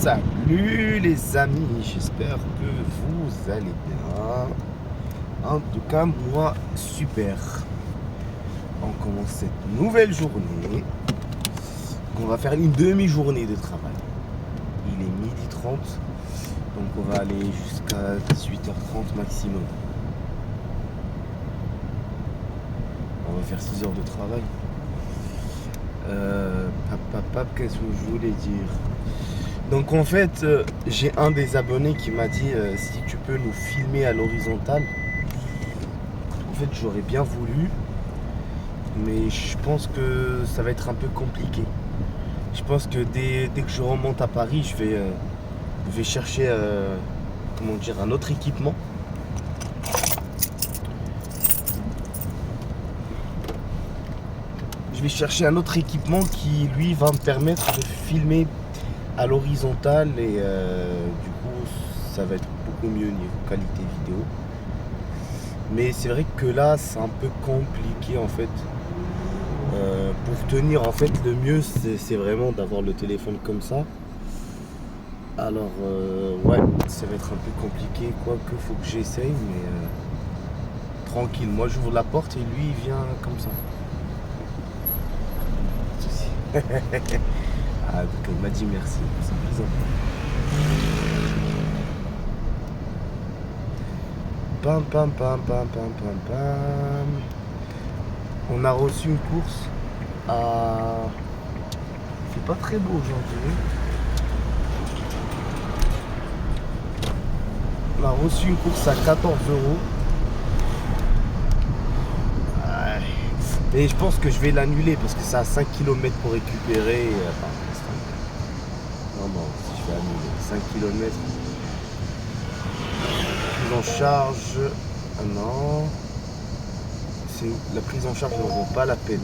Salut les amis, j'espère que vous allez bien. En tout cas, moi, super. On commence cette nouvelle journée. On va faire une demi-journée de travail. Il est 12h30, donc on va aller jusqu'à 18h30 maximum. On va faire 6 heures de travail. Qu'est-ce que je voulais dire? Donc en fait, j'ai un des abonnés qui m'a dit si tu peux nous filmer à l'horizontale. En fait, j'aurais bien voulu, mais je pense que ça va être un peu compliqué. Je pense que dès que je remonte à Paris, je vais chercher comment dire, un autre équipement. Je vais chercher un autre équipement qui lui va me permettre de filmer à l'horizontale et du coup ça va être beaucoup mieux niveau qualité vidéo. Mais c'est vrai que là c'est un peu compliqué en fait. Pour tenir en fait le mieux c'est vraiment d'avoir le téléphone comme ça. Alors ouais, ça va être un peu compliqué, quoique faut que j'essaye, mais tranquille, moi j'ouvre la porte et lui il vient comme ça. Ah, donc elle m'a dit merci, c'est plaisant. Pam pam pam pam pam pam pam. On a reçu une course à... Il fait pas très beau aujourd'hui. On a reçu une course à 14 euros. Et je pense que je vais l'annuler parce que c'est à 5 km pour récupérer. Non, si je vais annuler 5 km. Prise en charge. Ah non. La prise en charge ne vaut pas la peine.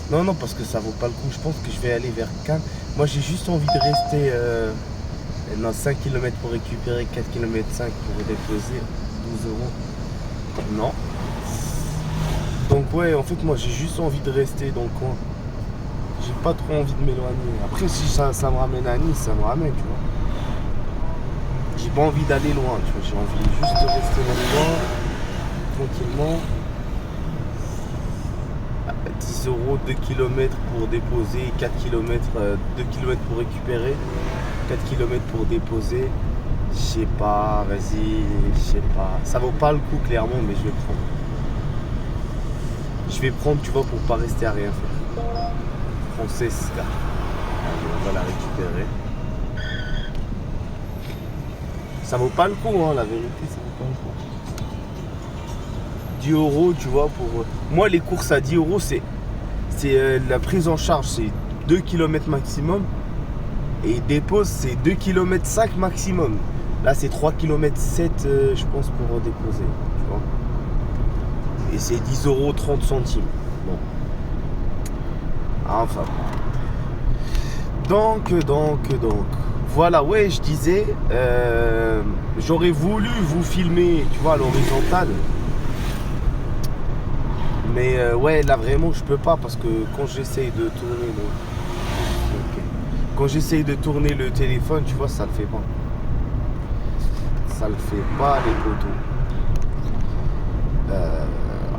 Voilà. Non, parce que ça vaut pas le coup. Je pense que je vais aller vers Cannes. Moi, j'ai juste envie de rester dans 5 km pour récupérer, 4 km 5 pour déposer 12 euros. Non. Donc ouais, en fait, moi, j'ai juste envie de rester dans le coin. J'ai pas trop envie de m'éloigner. Après, si ça me ramène à Nice, ça me ramène, tu vois. J'ai pas envie d'aller loin, tu vois. J'ai envie juste de rester dans le coin, tranquillement. 10 euros, 2 km pour déposer, 4 km, 2 km pour récupérer, 4 km pour déposer. Je sais pas, vas-y, je sais pas. Ça vaut pas le coup, clairement, mais je vais prendre. Je vais prendre, tu vois, pour pas rester à rien faire. Francesca. Allez, on va la récupérer. Ça vaut pas le coup, hein, la vérité, ça vaut pas le coup. 10 euros, tu vois, pour... Moi, les courses à 10 euros, c'est la prise en charge, c'est 2 km maximum. Et dépose, c'est 2 km 5 maximum. Là, c'est 3 km 7, je pense, pour déposer. Tu vois. Et c'est 10 euros 30 centimes. Bon. Enfin. Donc. Voilà, ouais, je disais, j'aurais voulu vous filmer, tu vois, à l'horizontale. Mais ouais, là vraiment, je peux pas parce que quand j'essaye de tourner quand j'essaye de tourner le téléphone, tu vois, ça le fait pas. Ça le fait pas, les poteaux.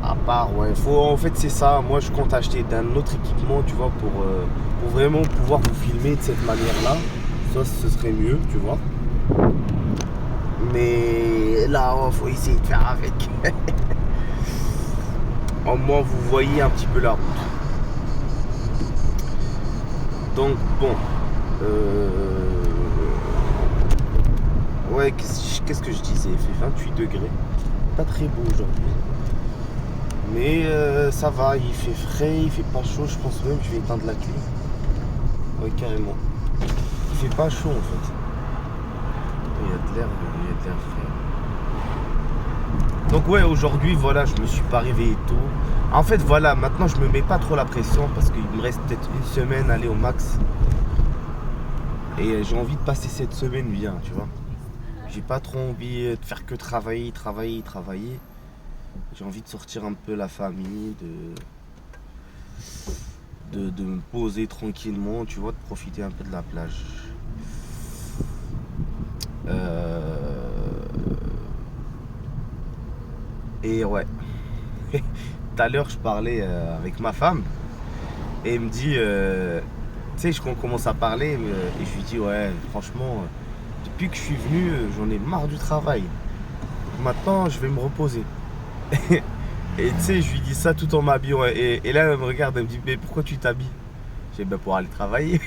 À part, ouais, en fait, c'est ça. Moi, je compte acheter d'un autre équipement, tu vois, pour vraiment pouvoir vous filmer de cette manière-là. Ça, ce serait mieux, tu vois. Mais là, faut essayer de faire avec. Au moins, vous voyez un petit peu la route. Donc, bon. Ouais, qu'est-ce que je disais? Il fait 28 degrés. Pas très beau aujourd'hui. Mais ça va, il fait frais, il fait pas chaud. Je pense même que je vais éteindre la clim. Ouais, carrément. Il fait pas chaud en fait. Il y a de l'air frais. Donc ouais, aujourd'hui, voilà, je me suis pas réveillé tôt. En fait, voilà, maintenant je me mets pas trop la pression parce qu'il me reste peut-être une semaine à aller au max. Et j'ai envie de passer cette semaine bien, tu vois. J'ai pas trop envie de faire que travailler. J'ai envie de sortir un peu la famille, de me poser tranquillement, tu vois, de profiter un peu de la plage. Et ouais, tout à l'heure je parlais avec ma femme et elle me dit, tu sais, on commence à parler et je lui dis, ouais, franchement, depuis que je suis venu, j'en ai marre du travail. Maintenant, je vais me reposer. Et tu sais, je lui dis ça tout en m'habillant. Et là, elle me regarde, elle me dit, mais pourquoi tu t'habilles? J'ai dit, ben pour aller travailler.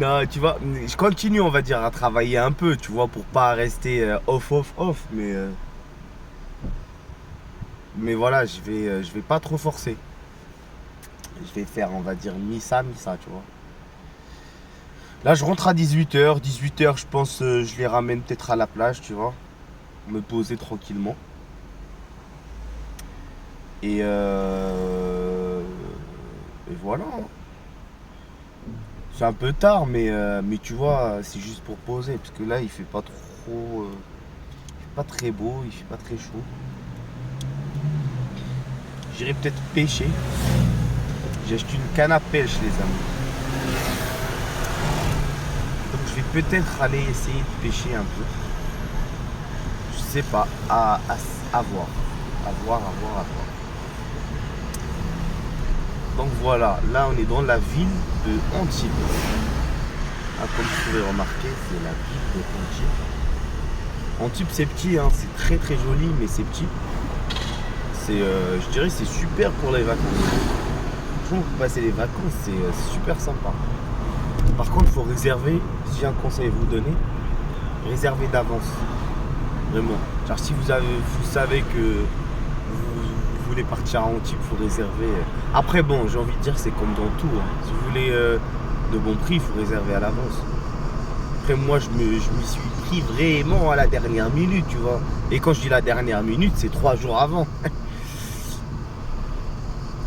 Non, tu vois, je continue, on va dire, à travailler un peu, tu vois, pour pas rester off. Mais voilà, je vais pas trop forcer. Je vais faire, on va dire, mi-ça, tu vois. Là, je rentre à 18h. 18h, je pense, je les ramène peut-être à la plage, tu vois. Me poser tranquillement. Et, et voilà. C'est un peu tard, mais tu vois, c'est juste pour poser. Parce que là, il fait pas trop. Il fait pas très beau, il fait pas très chaud. J'irai peut-être pêcher. J'ai acheté une canne à pêche, les amis. Donc je vais peut-être aller essayer de pêcher un peu. Je sais pas. À voir. À voir. Donc voilà, là on est dans la ville de Antibes. Ah, comme vous pouvez remarquer, c'est la ville de Antibes. Antibes c'est petit, hein, c'est très très joli, mais c'est petit. Je dirais c'est super pour les vacances. Franchement, pour passer les vacances, c'est super sympa. Par contre, il faut réserver, si j'ai un conseil à vous donner, réservez d'avance. Vraiment. Genre si vous savez que vous voulez partir à Antibes, il faut réserver. Après bon, j'ai envie de dire c'est comme dans tout. Hein. Si vous voulez de bons prix, il faut réserver à l'avance. Après moi je m'y suis pris vraiment à la dernière minute, tu vois. Et quand je dis la dernière minute, c'est 3 jours avant.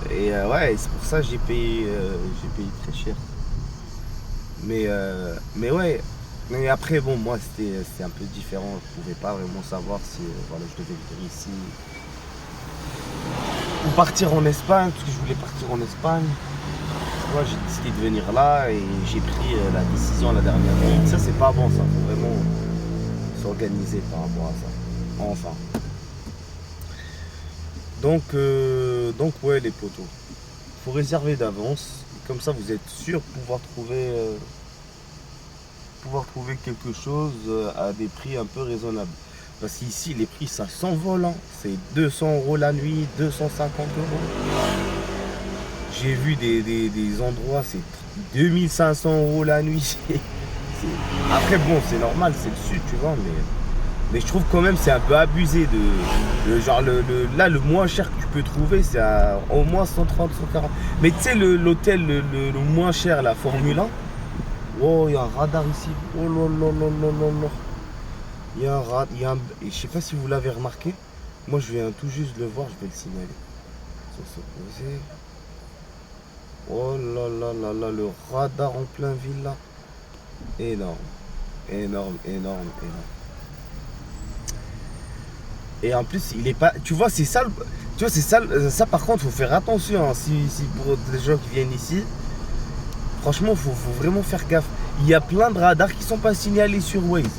Et ouais, c'est pour ça que j'ai payé très cher. Mais ouais. Mais après bon, moi c'était un peu différent. Je pouvais pas vraiment savoir si voilà, je devais venir ici ou partir en Espagne, parce que je voulais partir en Espagne. Moi j'ai décidé de venir là et j'ai pris la décision à la dernière minute. Ça c'est pas bon, ça. Faut vraiment s'organiser par rapport à ça. Enfin. Donc ouais les potos. Faut réserver d'avance. Comme ça vous êtes sûr de pouvoir trouver quelque chose à des prix un peu raisonnables. Parce qu'ici les prix ça s'envole. Hein. C'est 200 € la nuit, 250 €. J'ai vu des endroits, c'est 2500 € la nuit. Après bon, c'est normal, c'est le sud, tu vois, mais je trouve quand même c'est un peu abusé genre là le moins cher que tu peux trouver c'est à au moins 130, 140. Mais tu sais l'hôtel le moins cher, la Formule 1. Oh, il y a un radar ici. Oh là là là là là là. Il y a un radar, et je sais pas si vous l'avez remarqué. Moi je viens tout juste de le voir, je vais le signaler. Ça s'opposer. Oh là là là là, le radar en plein ville là. Énorme. Et en plus, il est pas. Tu vois, c'est ça. Tu vois, c'est ça. Ça, par contre, faut faire attention. Hein, si pour les gens qui viennent ici, franchement, faut vraiment faire gaffe. Il y a plein de radars qui sont pas signalés sur Waze.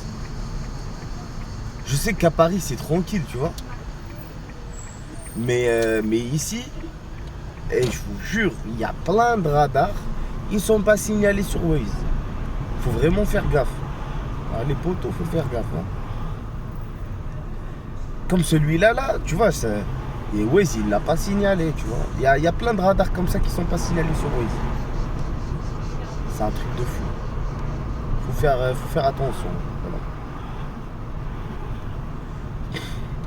Je sais qu'à Paris, c'est tranquille, tu vois. Mais ici, et je vous jure, il y a plein de radars. Ils sont pas signalés sur Waze. Faut vraiment faire gaffe. Ah, les potos, faut faire gaffe. Hein. Comme celui-là, là, tu vois, et Waze, il l'a pas signalé, tu vois. Il y a plein de radars comme ça qui sont pas signalés sur Waze. C'est un truc de fou. Faut faire attention. Voilà.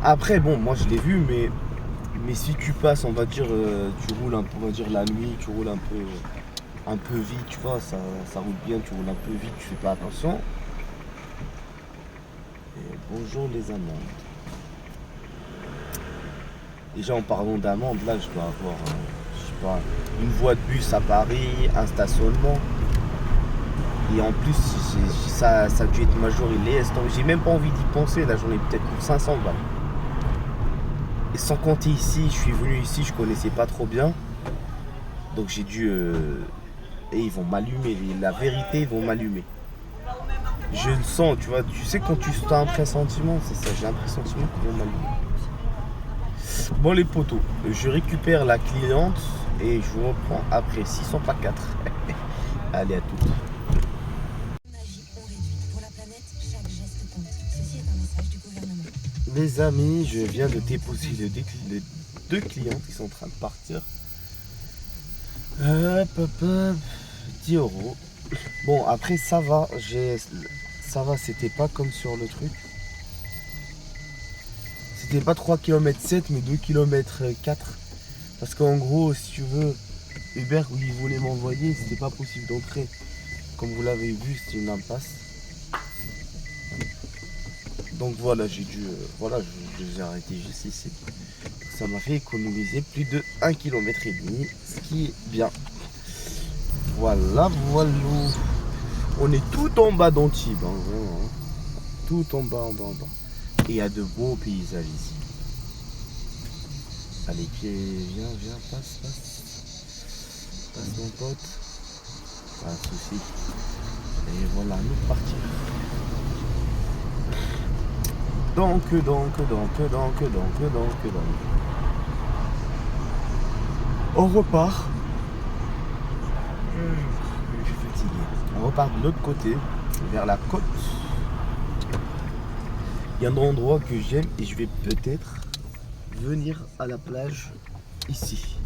Après, bon, moi je l'ai vu, mais si tu passes, on va dire, tu roules un peu, on va dire la nuit, tu roules un peu vite, tu vois, ça roule bien, tu roules un peu vite, tu fais pas attention. Et bonjour les amendes. Déjà en parlant d'amende, là je dois avoir, je sais pas, une voie de bus à Paris, un stationnement. Et en plus, ça a dû être majoré. J'ai même pas envie d'y penser, là j'en ai peut-être pour 500 balles. Et sans compter ici, je suis venu ici, je connaissais pas trop bien. Donc j'ai dû... et ils vont m'allumer, la vérité, ils vont m'allumer. Je le sens, tu vois, tu sais quand tu as un pressentiment, c'est ça, j'ai un pressentiment qu'ils vont m'allumer. Bon les potos, je récupère la cliente et je vous reprends après 600 pas 4. Allez à toutes. Les amis, je viens de déposer les deux clients qui sont en train de partir. Hop, hop, hop, 10 euros. Bon, après ça va, c'était pas comme sur le truc. C'était pas 3,7 km mais 2,4 km. Parce qu'en gros, si tu veux, Uber, où il voulait m'envoyer, c'était pas possible d'entrer. Comme vous l'avez vu, c'est une impasse. Donc voilà, j'ai dû. Voilà, je les ai arrêtés juste ici. Ça m'a fait économiser plus de 1,5 km, ce qui est bien. Voilà, voilà. On est tout en bas d'Antibes, hein, vraiment, hein. Tout en bas, en bas, en bas. Et il y a de beaux paysages ici. Allez, viens, passe. Passe mon pote. Pas de soucis. Et voilà, nous partir. Donc. On repart. Je suis fatigué. On repart de l'autre côté, vers la côte. Il y a un endroit que j'aime et je vais peut-être venir à la plage ici.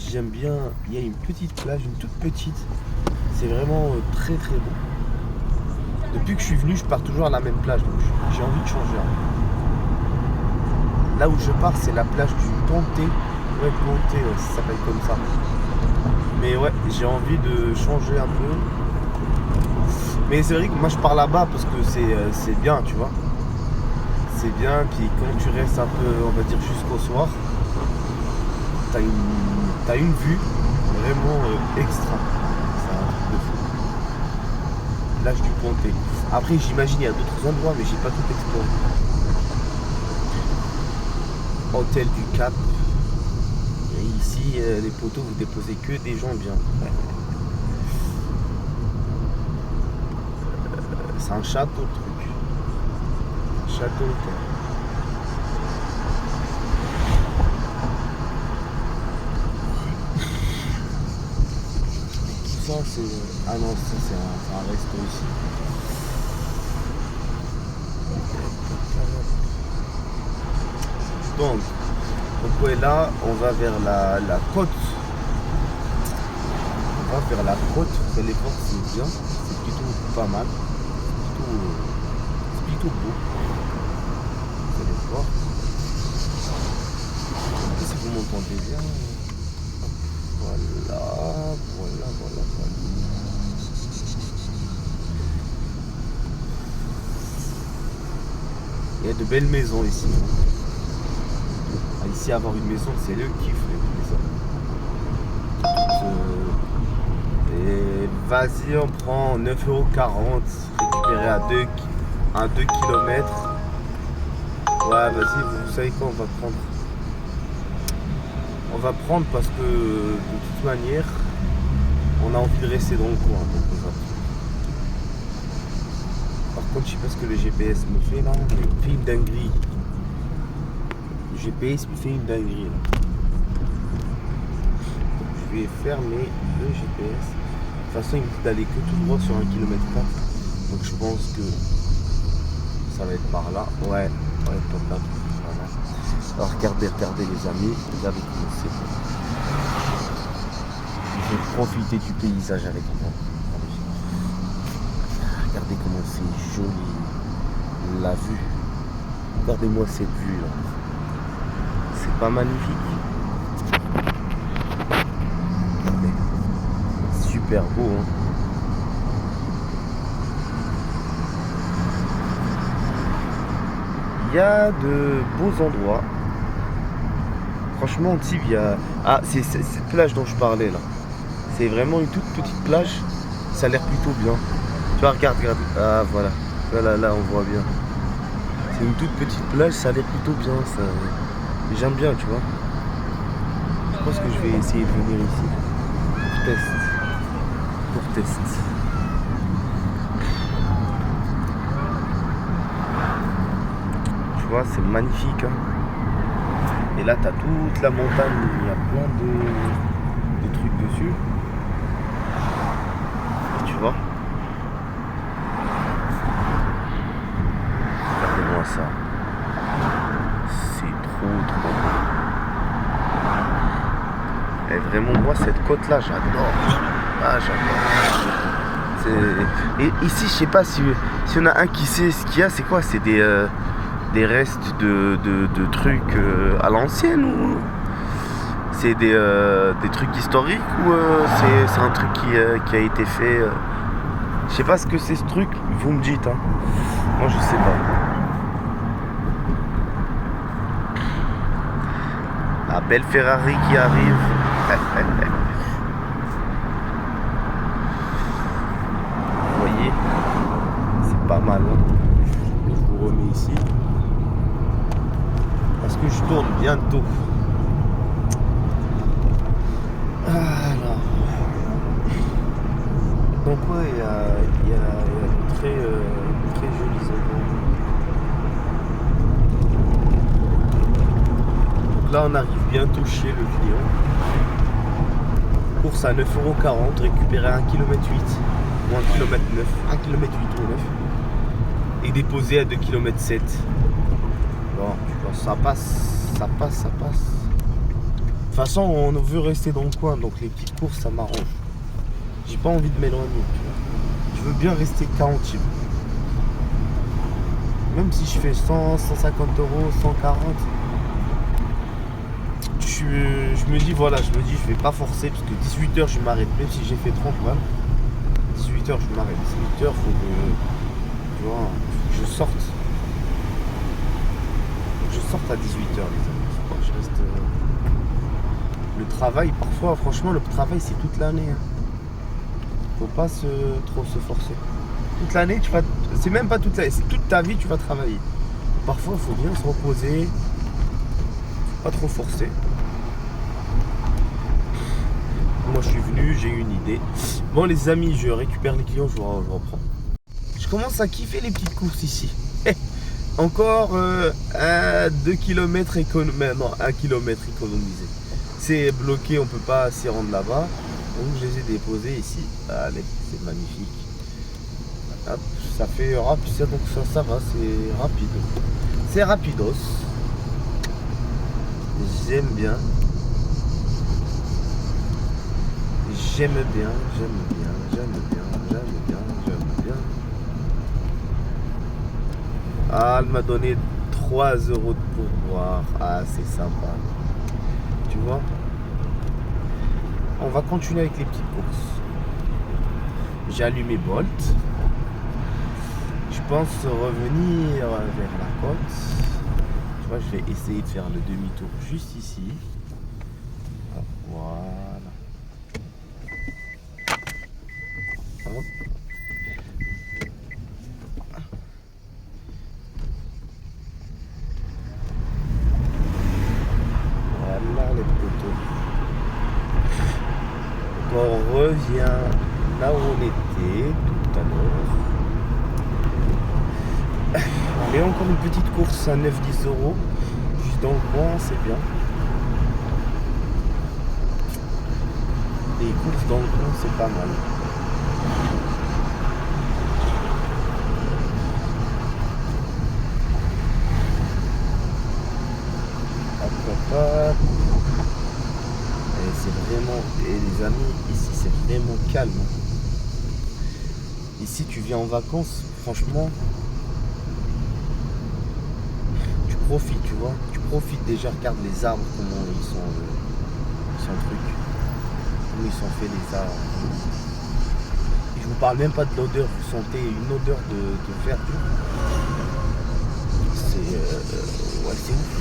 J'aime bien, il y a une petite plage, une toute petite. C'est vraiment très très beau. Depuis que je suis venu, je pars toujours à la même plage, donc j'ai envie de changer. Là où je pars, c'est la plage du Pontet. Ouais, Pontet, ça s'appelle comme ça. Mais ouais, j'ai envie de changer un peu. Mais c'est vrai que moi je pars là-bas parce que c'est bien, tu vois. C'est bien, puis quand tu restes un peu, on va dire jusqu'au soir, t'as une vue vraiment extra. C'est un truc de fou. Plage du Pontet. Après j'imagine il y a d'autres endroits mais j'ai pas tout exploré. Hôtel du Cap. Et ici les poteaux vous déposez que des gens bien. C'est un château le truc. Un château hôtel. Ça c'est. Ah non, ça c'est un resto ici. Donc ouais, là on va vers la côte. On va vers la côte, vous allez voir c'est bien, c'est plutôt pas mal. C'est plutôt beau. Vous allez voir. Je sais pas si vous m'entendez bien. Voilà. Il y a de belles maisons ici. Ici, avoir une maison, c'est le kiff, les maisons. Et vas-y, on prend 9,40 € récupéré à 2 km. Ouais, vas-y, vous savez quoi, on va prendre. On va prendre parce que de toute manière, on a envie de rester dans le coin. Donc on va prendre. Par contre, je sais pas ce que le GPS me fait là, il me fait une dinguerie. Le GPS me fait une dinguerie là. Donc, je vais fermer le GPS. De toute façon, il me dit d'aller que tout droit sur 1,4 km. Donc je pense que ça va être par là. Ouais, top là. Voilà. Alors regardez les amis, regardez comment c'est. Je vais profiter du paysage avec moi. Regardez comment c'est joli, la vue. Regardez-moi cette vue là. C'est pas magnifique. Regardez. Super beau hein. Il y a de beaux endroits. Franchement, Antibes, il y a... Ah, c'est cette plage dont je parlais là. C'est vraiment une toute petite plage. Ça a l'air plutôt bien. Tu vois, regarde. Ah, voilà. Là, on voit bien. C'est une toute petite plage, ça a l'air plutôt bien. Ça... J'aime bien, tu vois. Je pense que je vais essayer de venir ici. Pour test. Pour test. Tu vois, c'est magnifique. Hein. Et là, tu as toute la montagne. Il y a plein de trucs dessus. Et tu vois. Regardez-moi ça. C'est trop beau. Et vraiment, moi, cette côte-là, j'adore. Ah, j'adore. Et ici, je sais pas si on a un qui sait ce qu'il y a, c'est quoi? C'est des restes de trucs à l'ancienne ou c'est des trucs historiques ou c'est un truc qui a été fait je sais pas ce que c'est ce truc, vous me dites hein. Moi je sais pas. La belle Ferrari qui arrive. Vous voyez, c'est pas mal hein. Je vous remets ici parce que je tourne bientôt. Alors, donc ouais, il y a de très jolis endroits. Donc là on arrive bientôt chez le client. Course à 9,40 €, récupérer 1,8 km ou 1,9 km, 1,8 km ou 9 et déposer à 2,7 km. Bon, je pense que ça passe. De toute façon, on veut rester dans le coin, donc les petites courses, ça m'arrange. J'ai pas envie de m'éloigner, tu vois. Je veux bien rester 40. Même si je fais 100, 150 €, 140. Je me dis, voilà, je vais pas forcer, parce que 18 h, je m'arrête. Même si j'ai fait 30, voilà. 18 h, je m'arrête. 18 h, faut que, tu vois, faut que je sorte. Je sorte à 18 h, les amis. Faut pas que je reste. Le travail, parfois, franchement, le travail, c'est toute l'année. Hein. Faut pas trop se forcer. Toute l'année, c'est même pas toute l'année, c'est toute ta vie, tu vas travailler. Parfois, il faut bien se reposer. Pas trop forcer. Moi, je suis venu, j'ai eu une idée. Bon, les amis, je récupère les clients, je reprends. Je commence à kiffer les petites courses ici. Encore 2 km économisé. Non, 1 km économisé. C'est bloqué, on peut pas s'y rendre là-bas. Donc je les ai déposés ici. Allez, c'est magnifique. Hop, ça fait rapide, donc ça va, c'est rapide. C'est rapidos. J'aime bien. Ah, elle m'a donné 3 € de pourboire. Ah, c'est sympa. Tu vois? On va continuer avec les petites courses. J'ai allumé Bolt. Je pense revenir vers la côte. Tu vois, je vais essayer de faire le demi-tour juste ici. Hop, voilà. Hop. Voilà les poteaux. On revient là où on était tout à l'heure. Allez, encore une petite course à 9-10 €. Juste dans le coin, c'est bien. Les courses dans le coin, c'est pas mal. Hop. Et c'est vraiment, et les amis, ici c'est vraiment calme. Ici tu viens en vacances, franchement, tu profites, tu vois. Tu profites déjà, regarde les arbres, comment ils sont trucs. Comment ils sont faits les arbres. Et je vous parle même pas de l'odeur, vous sentez une odeur de verdure. C'est ouais, c'est ouf.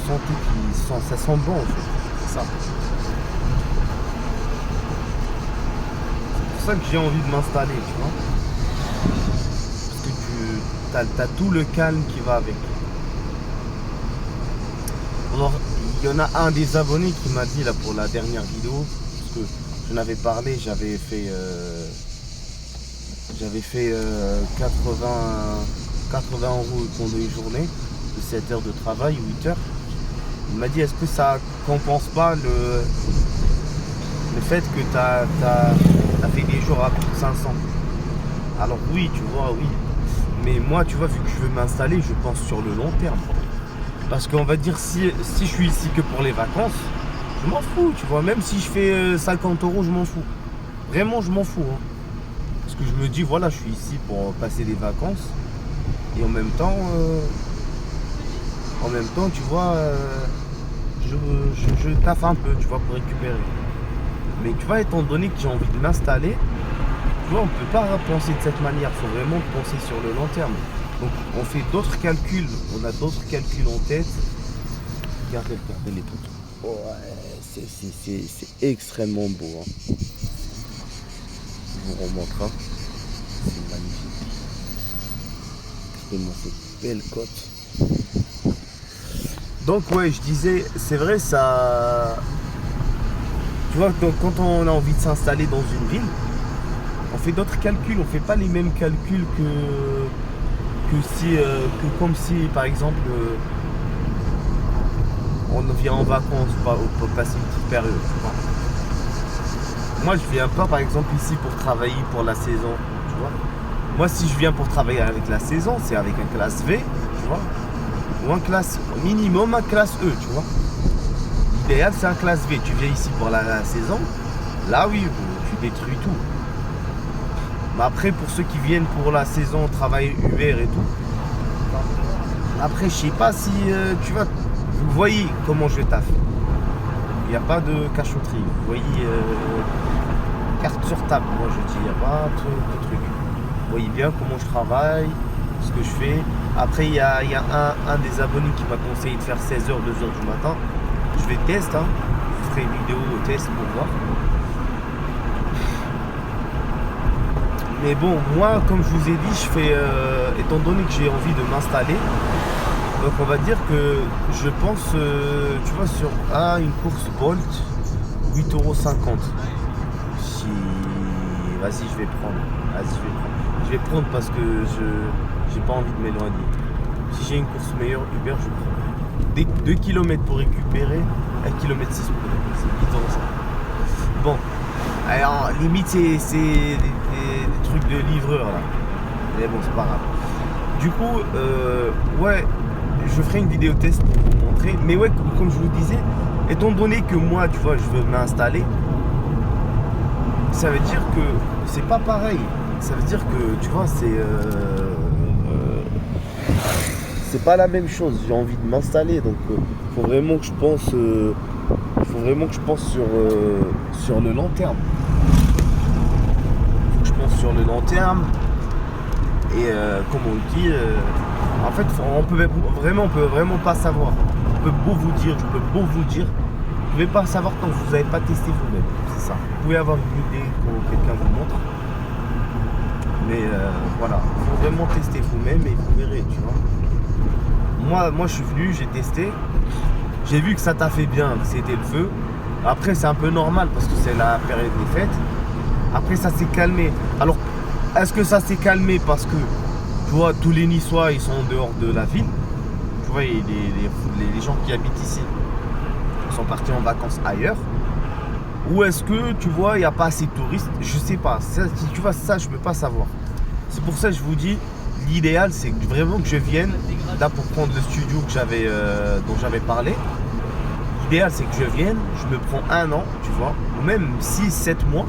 Tu sens tout ça sent bon en fait. C'est ça. C'est pour ça que j'ai envie de m'installer, tu vois. t'as tout le calme qui va avec. Alors, il y en a un des abonnés qui m'a dit là pour la dernière vidéo, parce que j'en avais parlé, j'avais fait 80 euros pendant une journée, de 7 heures de travail, 8 heures. Il m'a dit, est-ce que ça compense pas le fait que tu as fait des jours à plus de 500? Alors oui, tu vois, oui. Mais moi, tu vois, vu que je veux m'installer, je pense sur le long terme. Parce qu'on va dire, si je suis ici que pour les vacances, je m'en fous, tu vois. Même si je fais 50 euros, je m'en fous. Vraiment, je m'en fous. Hein. Parce que je me dis, voilà, je suis ici pour passer des vacances. Et en même temps, tu vois, je taffe un peu, tu vois, pour récupérer. Mais tu vois, étant donné que j'ai envie de m'installer, tu vois, on ne peut pas penser de cette manière. Il faut vraiment penser sur le long terme. Donc, on fait d'autres calculs. On a d'autres calculs en tête. Regardez les potes. Ouais, c'est extrêmement beau. Hein. Je vous remontre. Hein. C'est magnifique. Regardez-moi cette belle côte. Donc, ouais, je disais, c'est vrai, ça. Tu vois, donc, quand on a envie de s'installer dans une ville, on fait d'autres calculs, on fait pas les mêmes calculs que comme si par exemple on vient en vacances pour passer une petite période. Tu vois. Moi je viens pas par exemple ici pour travailler pour la saison, tu vois. Moi si je viens pour travailler avec la saison, c'est avec un classe V, tu vois, ou un classe minimum, un classe E, tu vois. L'idéal c'est un classe V. Tu viens ici pour la saison, là oui, tu détruis tout. Mais après, pour ceux qui viennent pour la saison, travailler Uber et tout, après, je sais pas si, tu vois, vous voyez comment je taffe. Il n'y a pas de cachotterie. Vous voyez, carte sur table, moi je dis, il n'y a pas de truc. Vous voyez bien comment je travaille, ce que je fais. Après, il y a un des abonnés qui m'a conseillé de faire 16h, 2h du matin. Je vais tester, hein. Je ferai une vidéo au test pour voir. Mais bon, moi, comme je vous ai dit, je fais, étant donné que j'ai envie de m'installer, donc on va dire que je pense, tu vois, sur une course Bolt, 8,50 €. Si, vas-y, je vais prendre. Je vais prendre parce que j'ai pas envie de m'éloigner. Si j'ai une course meilleure, Uber, je prends. Dès 2 km pour récupérer, 1,6 km c'est 8 € ça. Bon, alors limite c'est des trucs de livreur là. Mais bon, c'est pas grave. Du coup, ouais, je ferai une vidéo test pour vous montrer. Mais ouais, comme je vous disais, étant donné que moi, tu vois, je veux m'installer, ça veut dire que c'est pas pareil. Ça veut dire que, tu vois, c'est pas la même chose. J'ai envie de m'installer, donc faut vraiment que je pense, sur le long terme. Je pense sur le long terme. Et comme on le dit, en fait, on peut vraiment pas savoir. Je peux beau vous dire, vous pouvez pas savoir quand vous n'avez pas testé vous-même. C'est ça. Vous pouvez avoir une idée quand quelqu'un vous montre. Mais voilà, il faut vraiment tester vous-même et vous verrez, tu vois. Moi je suis venu, j'ai testé. J'ai vu que ça t'a fait bien, que c'était le feu. Après, c'est un peu normal parce que c'est la période des fêtes. Après, ça s'est calmé. Alors, est-ce que ça s'est calmé parce que, tu vois, tous les Niçois, ils sont en dehors de la ville. Tu vois, et les gens qui habitent ici sont partis en vacances ailleurs. Ou est-ce que, tu vois, il n'y a pas assez de touristes? Je sais pas. Ça, tu vois, ça, je peux pas savoir. C'est pour ça que je vous dis, l'idéal, c'est vraiment que je vienne, là, pour prendre le studio dont j'avais parlé. L'idéal, c'est que je vienne, je me prends 1 an, tu vois, ou même 6-7 mois.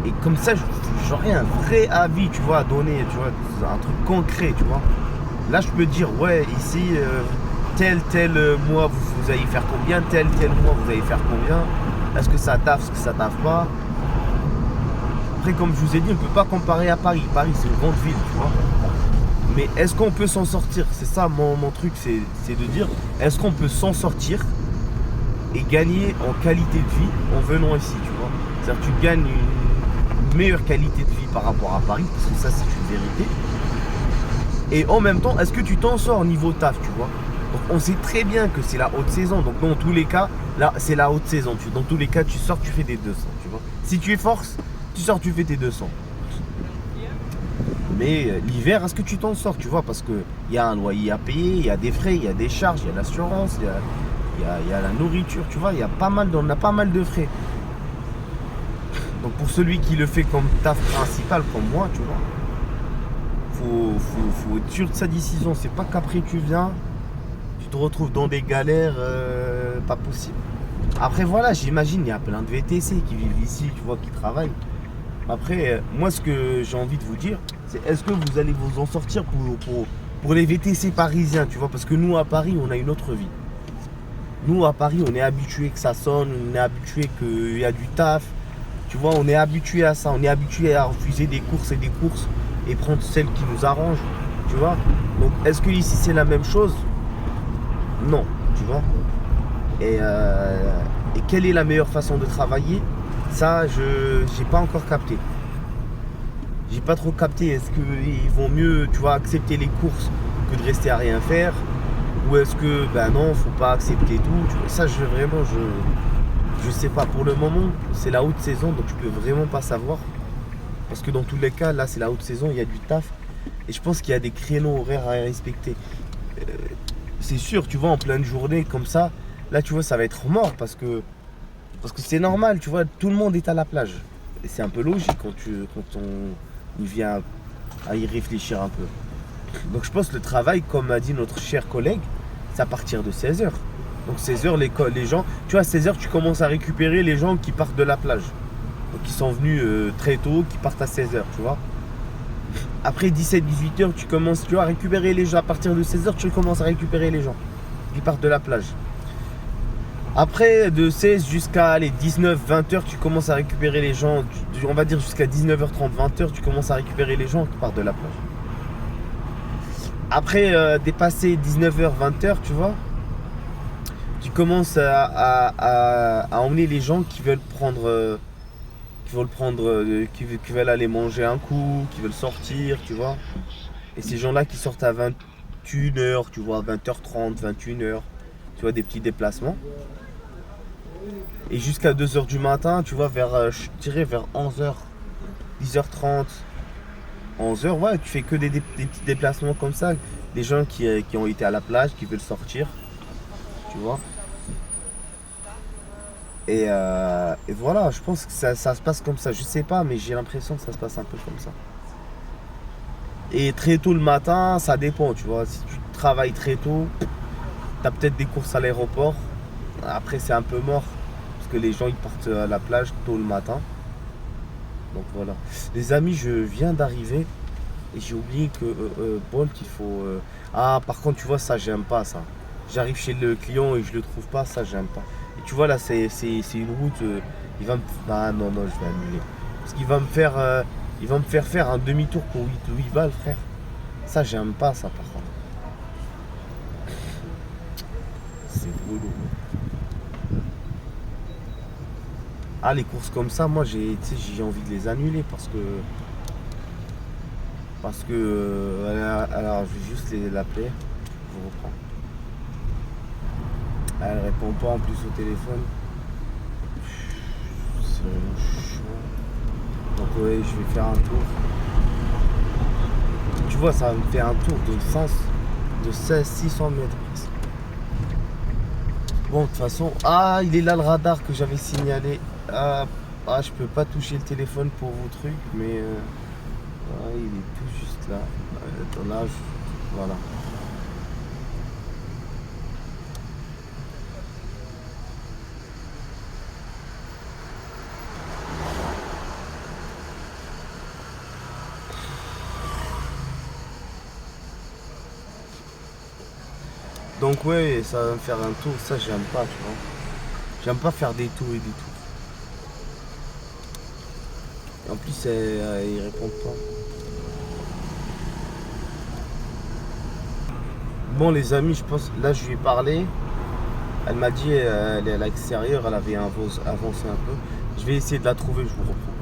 Et comme ça, j'aurai un vrai avis, tu vois, à donner, tu vois, un truc concret, tu vois. Là, je peux dire, ouais, ici, tel mois, vous allez faire combien, tel mois, vous allez faire combien. Est-ce que ça taffe, est-ce que ça taffe pas. Après, comme je vous ai dit, on ne peut pas comparer à Paris. Paris, c'est une grande ville, tu vois. Mais est-ce qu'on peut s'en sortir? C'est ça, mon truc, c'est de dire, est-ce qu'on peut s'en sortir et gagner en qualité de vie en venant ici, tu vois. C'est-à-dire que tu gagnes une meilleure qualité de vie par rapport à Paris, parce que ça, c'est une vérité. Et en même temps, est-ce que tu t'en sors au niveau taf, tu vois? Donc on sait très bien que c'est la haute saison. Donc dans tous les cas, là, c'est la haute saison. Dans tous les cas, tu sors, tu fais des 200, tu vois. Si tu es force, tu sors, tu fais tes 200. Mais l'hiver, est-ce que tu t'en sors, tu vois? Parce qu'il y a un loyer à payer, il y a des frais, il y a des charges, il y a l'assurance, il y a la nourriture, tu vois. On a pas mal de frais. Donc pour celui qui le fait comme taf principal, comme moi, tu vois, faut être sûr de sa décision. C'est pas qu'après tu viens, tu te retrouves dans des galères pas possible. Après voilà, j'imagine il y a plein de VTC qui vivent ici, tu vois, qui travaillent. Après, moi ce que j'ai envie de vous dire, c'est est-ce que vous allez vous en sortir pour les VTC parisiens, tu vois, parce que nous à Paris, on a une autre vie. Nous à Paris, on est habitué que ça sonne, on est habitué qu'il y a du taf. Tu vois, on est habitué à ça, on est habitué à refuser des courses et prendre celles qui nous arrangent, tu vois. Donc, est-ce que ici c'est la même chose? Non, tu vois. Et quelle est la meilleure façon de travailler? Ça, je n'ai pas encore capté. J'ai pas trop capté. Est-ce qu'il vaut mieux, tu vois, accepter les courses que de rester à rien faire? Ou est-ce que, ben non, faut pas accepter tout, tu vois. Ça, je sais pas. Pour le moment, c'est la haute saison, donc je peux vraiment pas savoir. Parce que dans tous les cas, là, c'est la haute saison, il y a du taf. Et je pense qu'il y a des créneaux horaires à respecter. C'est sûr, tu vois, en pleine journée, comme ça, là, tu vois, ça va être mort parce que c'est normal, tu vois, tout le monde est à la plage. Et c'est un peu logique quand on y vient à y réfléchir un peu. Donc je pense que le travail, comme a dit notre cher collègue, c'est à partir de 16h. Donc 16h, les gens, tu vois, à 16h, tu commences à récupérer les gens qui partent de la plage. Donc qui sont venus très tôt, qui partent à 16h, tu vois. Après 17-18h, tu commences, tu vois, à récupérer les gens. À partir de 16h, tu commences à récupérer les gens qui partent de la plage. Après, de 16 jusqu'à les 19-20h, tu commences à récupérer les gens. On va dire jusqu'à 19h30, 20h, tu commences à récupérer les gens qui partent de la plage. Après, dépasser 19h, 20h, tu vois, tu commences à emmener les gens qui veulent prendre, qui veulent aller manger un coup, qui veulent sortir, tu vois. Et ces gens-là qui sortent à 21h, tu vois, 20h30, 21h, tu vois, des petits déplacements. Et jusqu'à 2h du matin, tu vois, je dirais vers 11h, 10h30, 11h, ouais, tu fais que des petits déplacements comme ça. Des gens qui ont été à la plage, qui veulent sortir, tu vois. Et voilà, je pense que ça se passe comme ça. Je sais pas, mais j'ai l'impression que ça se passe un peu comme ça. Et très tôt le matin, ça dépend, tu vois. Si tu travailles très tôt, tu as peut-être des courses à l'aéroport. Après, c'est un peu mort. Parce que les gens, ils partent à la plage tôt le matin. Donc voilà. Les amis, je viens d'arriver. Et j'ai oublié que Bolt, il faut... Ah, par contre, tu vois, ça, j'aime pas ça. J'arrive chez le client et je le trouve pas, ça, j'aime pas. Et tu vois, là, c'est une route... il va me... Ah non, non, je vais annuler. Parce qu'il va me faire faire un demi-tour pour 8 balles, frère. Ça, j'aime pas ça, par contre. C'est relou. Ah, les courses comme ça, moi, j'ai envie de les annuler parce que alors je vais juste l'appeler. Je reprends. Elle répond pas en plus au téléphone. C'est vraiment chaud. Donc ouais, je vais faire un tour. Tu vois, ça va me faire un tour de 600 mètres. Bon, de toute façon, ah, il est là le radar que j'avais signalé. Ah, je peux pas toucher le téléphone pour vos trucs, mais il est tout juste là. Attends, là, voilà. Donc ouais, ça va me faire un tour, ça j'aime pas, tu vois. J'aime pas faire des tours et des tours. Et en plus, ils répondent pas. Bon les amis, je pense, là je lui ai parlé. Elle m'a dit, elle est à l'extérieur, elle avait avancé un peu. Je vais essayer de la trouver, je vous reprends.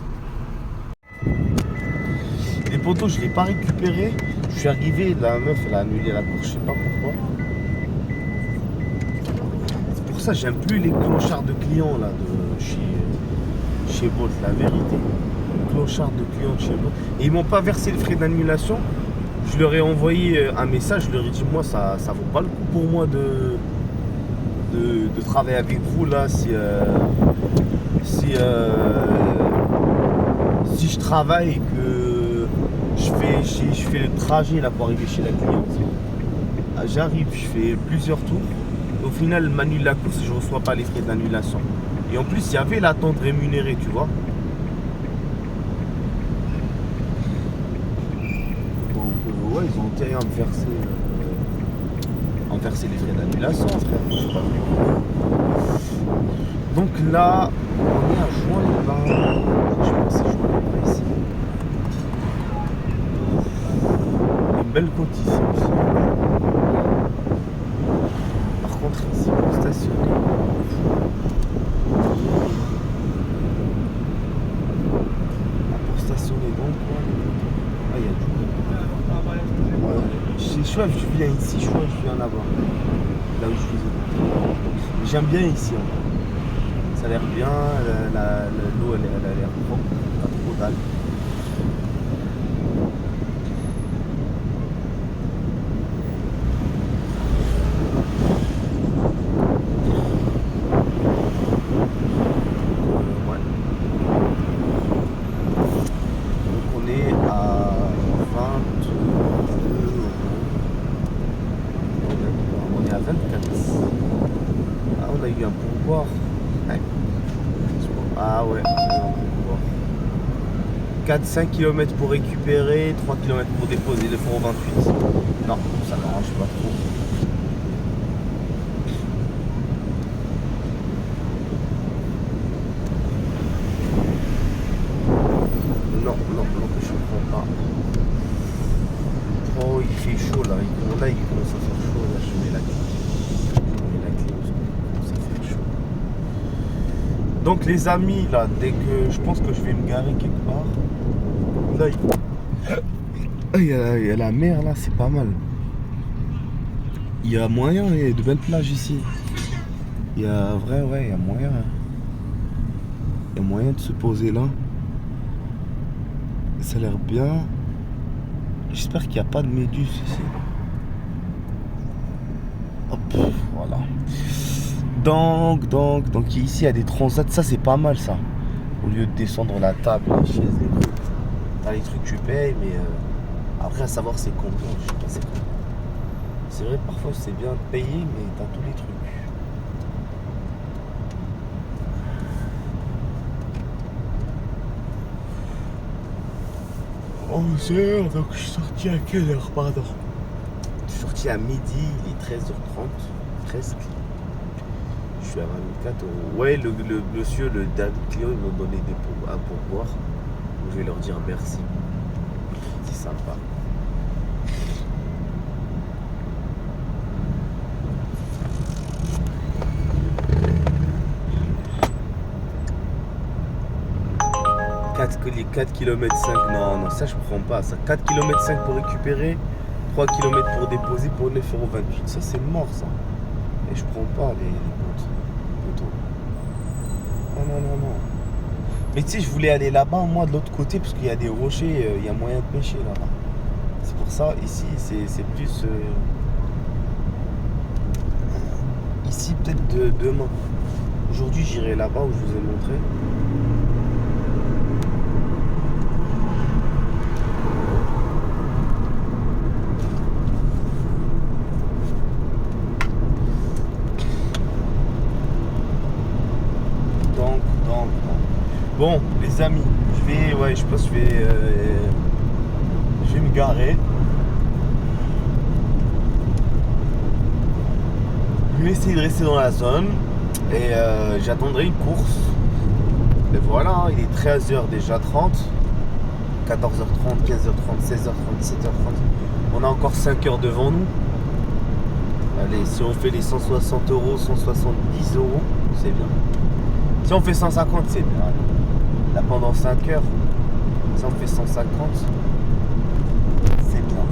Les poteaux, je ne l'ai pas récupéré. Je suis arrivé, la meuf elle a annulé la course, je sais pas pourquoi. C'est pour ça que j'aime plus les clochards de clients là de chez Bolt, la vérité. Clochards de clients de chez Bolt. Et ils m'ont pas versé le frais d'annulation. Je leur ai envoyé un message, je leur ai dit moi ça vaut pas le coup pour moi de travailler avec vous là si je travaille et que je fais le trajet là pour arriver chez la cliente. J'arrive, je fais plusieurs tours. Au final, elle m'annule la course et je reçois pas les frais d'annulation. Et en plus, il y avait l'attente rémunérée, tu vois. Donc, ouais, ils ont intérêt à me verser les frais d'annulation, frère. Je suis pas venu. Donc là, on est à Juan-les-Pins. Je pense que c'est Juan-les-Pins ici. Une belle côte ici aussi. Par contre, ici, pour stationner. Pour stationner donc, ah, il y a du. Ouais. Je viens ici, je viens là-bas. Là où je faisais. J'aime bien ici. Hein. Ça a l'air bien, l'eau elle a l'air propre, pas trop d'algues. Ouais. Donc on est à 22 euros. On est à 24. Ah, on a eu un pourboire. Ouais. Ah ouais, 4-5 km pour récupérer, 3 km pour déposer, 2,28 €. Non, ça m'arrange pas trop. Non, je comprends pas. Oh, il fait chaud là, il commence à faire chaud, là je mets la clé. Donc les amis, là, dès que je pense que je vais me garer quelque part, là, il y a la mer, là, c'est pas mal. Il y a moyen, il y a de belles plages ici. Il y a il y a moyen. Il y a moyen de se poser là. Ça a l'air bien. J'espère qu'il n'y a pas de méduses ici. Hop, voilà. Donc ici il y a des transats, ça c'est pas mal ça. Au lieu de descendre la table, les chaises, les trucs. T'as les trucs tu payes, mais après à savoir c'est combien, je sais pas c'est combien. C'est vrai parfois c'est bien de payer, mais t'as tous les trucs. Oh c'est donc je suis sorti à quelle heure, pardon? Je suis sorti à midi, il est 13h30, presque. Je suis à 24 €. Ouais, le monsieur, le dernier client, ils m'ont donné un pourboire. Donc je vais leur dire merci. C'est sympa. Les 4 km 5, non, ça je prends pas. Ça, 4 km 5 pour récupérer, 3 km pour déposer pour 9,28 €. Ça c'est mort ça. Et je prends pas les potes. Non. Mais tu sais, je voulais aller là-bas, moi, de l'autre côté, parce qu'il y a des rochers, il y a moyen de pêcher là-bas. C'est pour ça, ici, c'est plus... Ici, peut-être demain. Aujourd'hui, j'irai là-bas où je vous ai montré. Bon, les amis, je pense que je vais me garer. Je vais essayer de rester dans la zone et j'attendrai une course. Et voilà, il est 13h déjà 30, 14h30, 15h30, 16h30, 17h30. On a encore 5 heures devant nous. Allez, si on fait les 160 €, 170 €, c'est bien. Si on fait 150, c'est bien. Là pendant 5 heures, si on fait 150, c'est bien.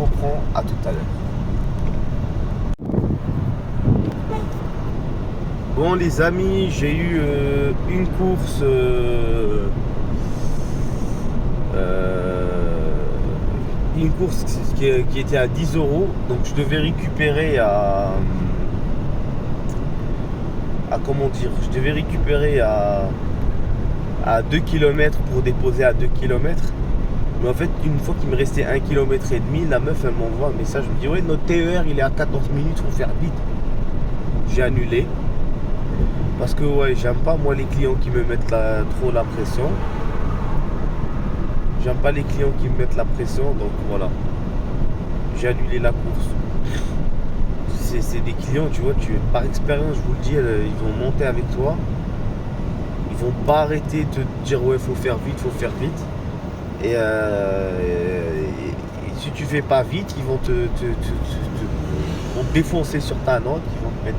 reprends à tout à l'heure. Bon les amis, j'ai eu une course qui était à 10 euros, donc je devais récupérer à comment dire, je devais récupérer à 2 km pour déposer à 2 km. Mais en fait, une fois qu'il me restait 1 km et demi, la meuf elle m'envoie un message, elle me dit ouais notre TER il est à 14 minutes, faut faire vite. J'ai annulé. Parce que ouais, j'aime pas moi les clients qui me mettent trop la pression. J'aime pas les clients qui me mettent la pression, donc voilà. J'ai annulé la course. C'est des clients, tu vois, par expérience, je vous le dis, ils vont monter avec toi. Ils vont pas arrêter de te dire ouais, faut faire vite, faut faire vite. Et si tu fais pas vite, ils vont vont te défoncer sur ta note. Ils vont te mettre...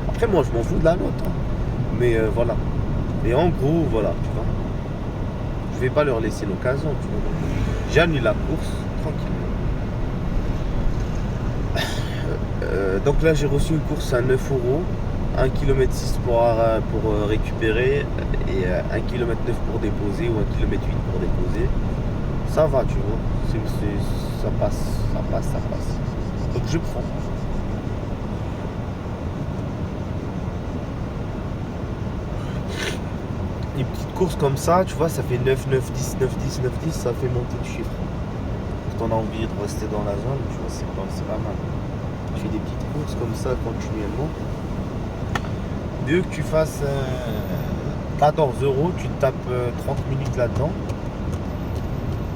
Après, moi, je m'en fous de la note. Hein. Mais voilà. Et en gros, voilà, tu vois. Je vais pas leur laisser l'occasion, tu vois. J'annule la course, tranquillement. Donc là, j'ai reçu une course à 9 euros. 1 km 6 pour récupérer et 1 km 9 pour déposer ou 1 km 8 pour déposer. Ça va, tu vois. Ça passe. Donc je prends. Une petite course comme ça, tu vois, ça fait 9, 9, 10, 9, 10, 9, 10, ça fait monter le chiffre. Quand on a envie de rester dans la zone, tu vois, c'est pas mal. Tu fais des petites courses comme ça continuellement. Mieux que tu fasses 14 euros, tu te tapes 30 minutes là-dedans.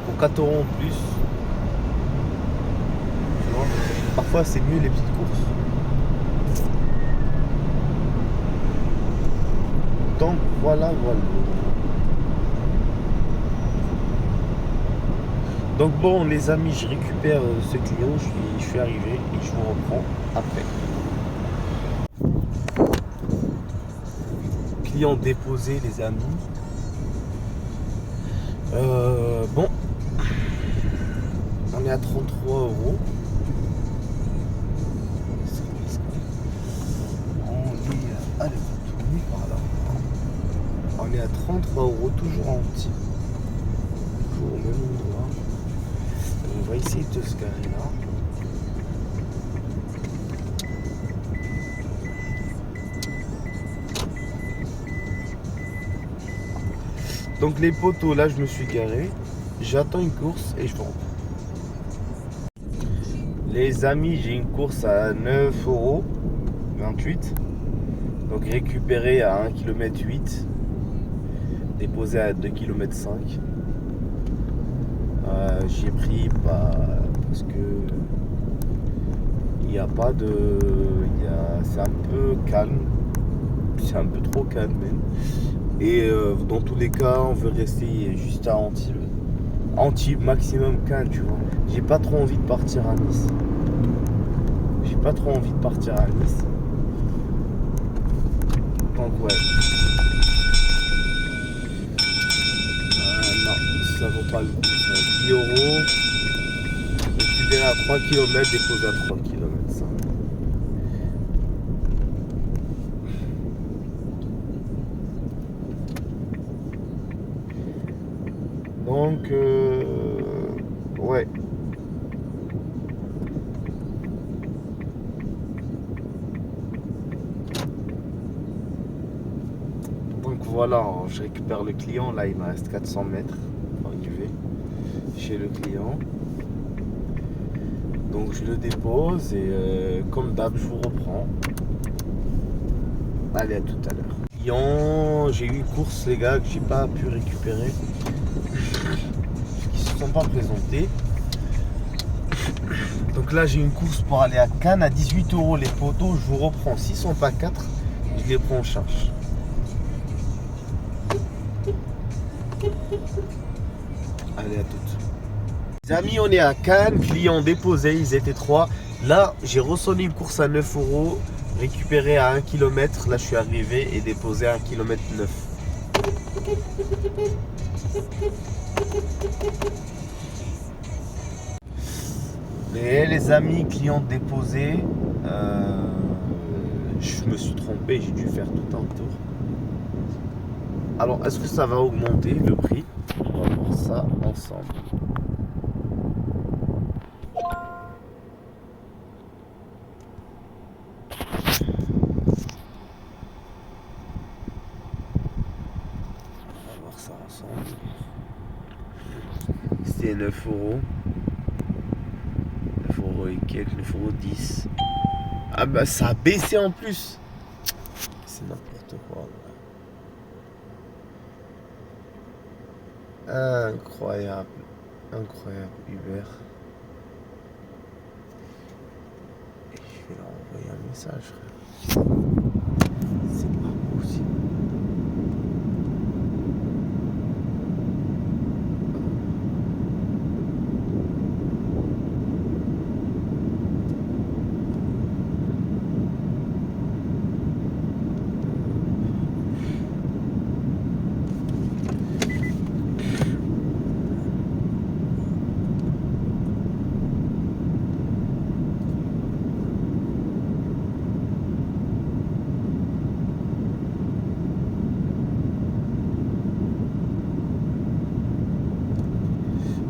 Pour 4 euros en plus. Tu vois, parfois c'est mieux les petites courses. Donc voilà. Donc bon les amis, je récupère ce client, je suis arrivé et je vous reprends après. Client déposé les amis. Bon, on est à 33 euros. On est à 33 euros, toujours en petit. Toujours au même endroit. On va essayer de se garer là. Donc les poteaux, là je me suis garé. J'attends une course et je vous reprends. Les amis, j'ai une course à 9 euros 28. Donc récupéré à 1 km 8. Déposé à 2 km 5. J'ai pris parce que il n'y a pas de... c'est un peu calme. C'est un peu trop calme même. Et dans tous les cas, on veut rester juste à Antibes. Antibes, maximum Cannes, tu vois. J'ai pas trop envie de partir à Nice. Donc ouais. Non, ça vaut pas le coup. C'est 10 euros. Récupérer à 3 km, déposer à 3 km. Ça. Donc, ouais. Donc voilà, je récupère le client. Là, il me reste 400 mètres pour arriver chez le client. Donc, je le dépose et comme d'hab, je vous reprends. Allez, à tout à l'heure. J'ai eu une course, les gars, que j'ai pas pu récupérer. Qui se sont pas présentés. Donc là, j'ai une course pour aller à Cannes à 18 euros les poteaux. Je vous reprends. S'ils sont pas 4, je les prends en charge. Allez, à toutes. Les amis, on est à Cannes. Clients déposés, ils étaient 3. Là, j'ai ressonné une course à 9 euros. Récupéré à 1 km. Là, je suis arrivé et déposé à 1 km 9. Mais les amis, clients déposés, je me suis trompé, j'ai dû faire tout un tour. Alors, est-ce que ça va augmenter le prix? On va voir ça ensemble. On va voir ça ensemble. C'était 9 euros. 9 euros et quelques, 9 euros 10. Ah bah ça a baissé en plus. C'est n'importe quoi. Incroyable. Incroyable Uber. Et je vais leur envoyer un message, frère. C'est pas possible.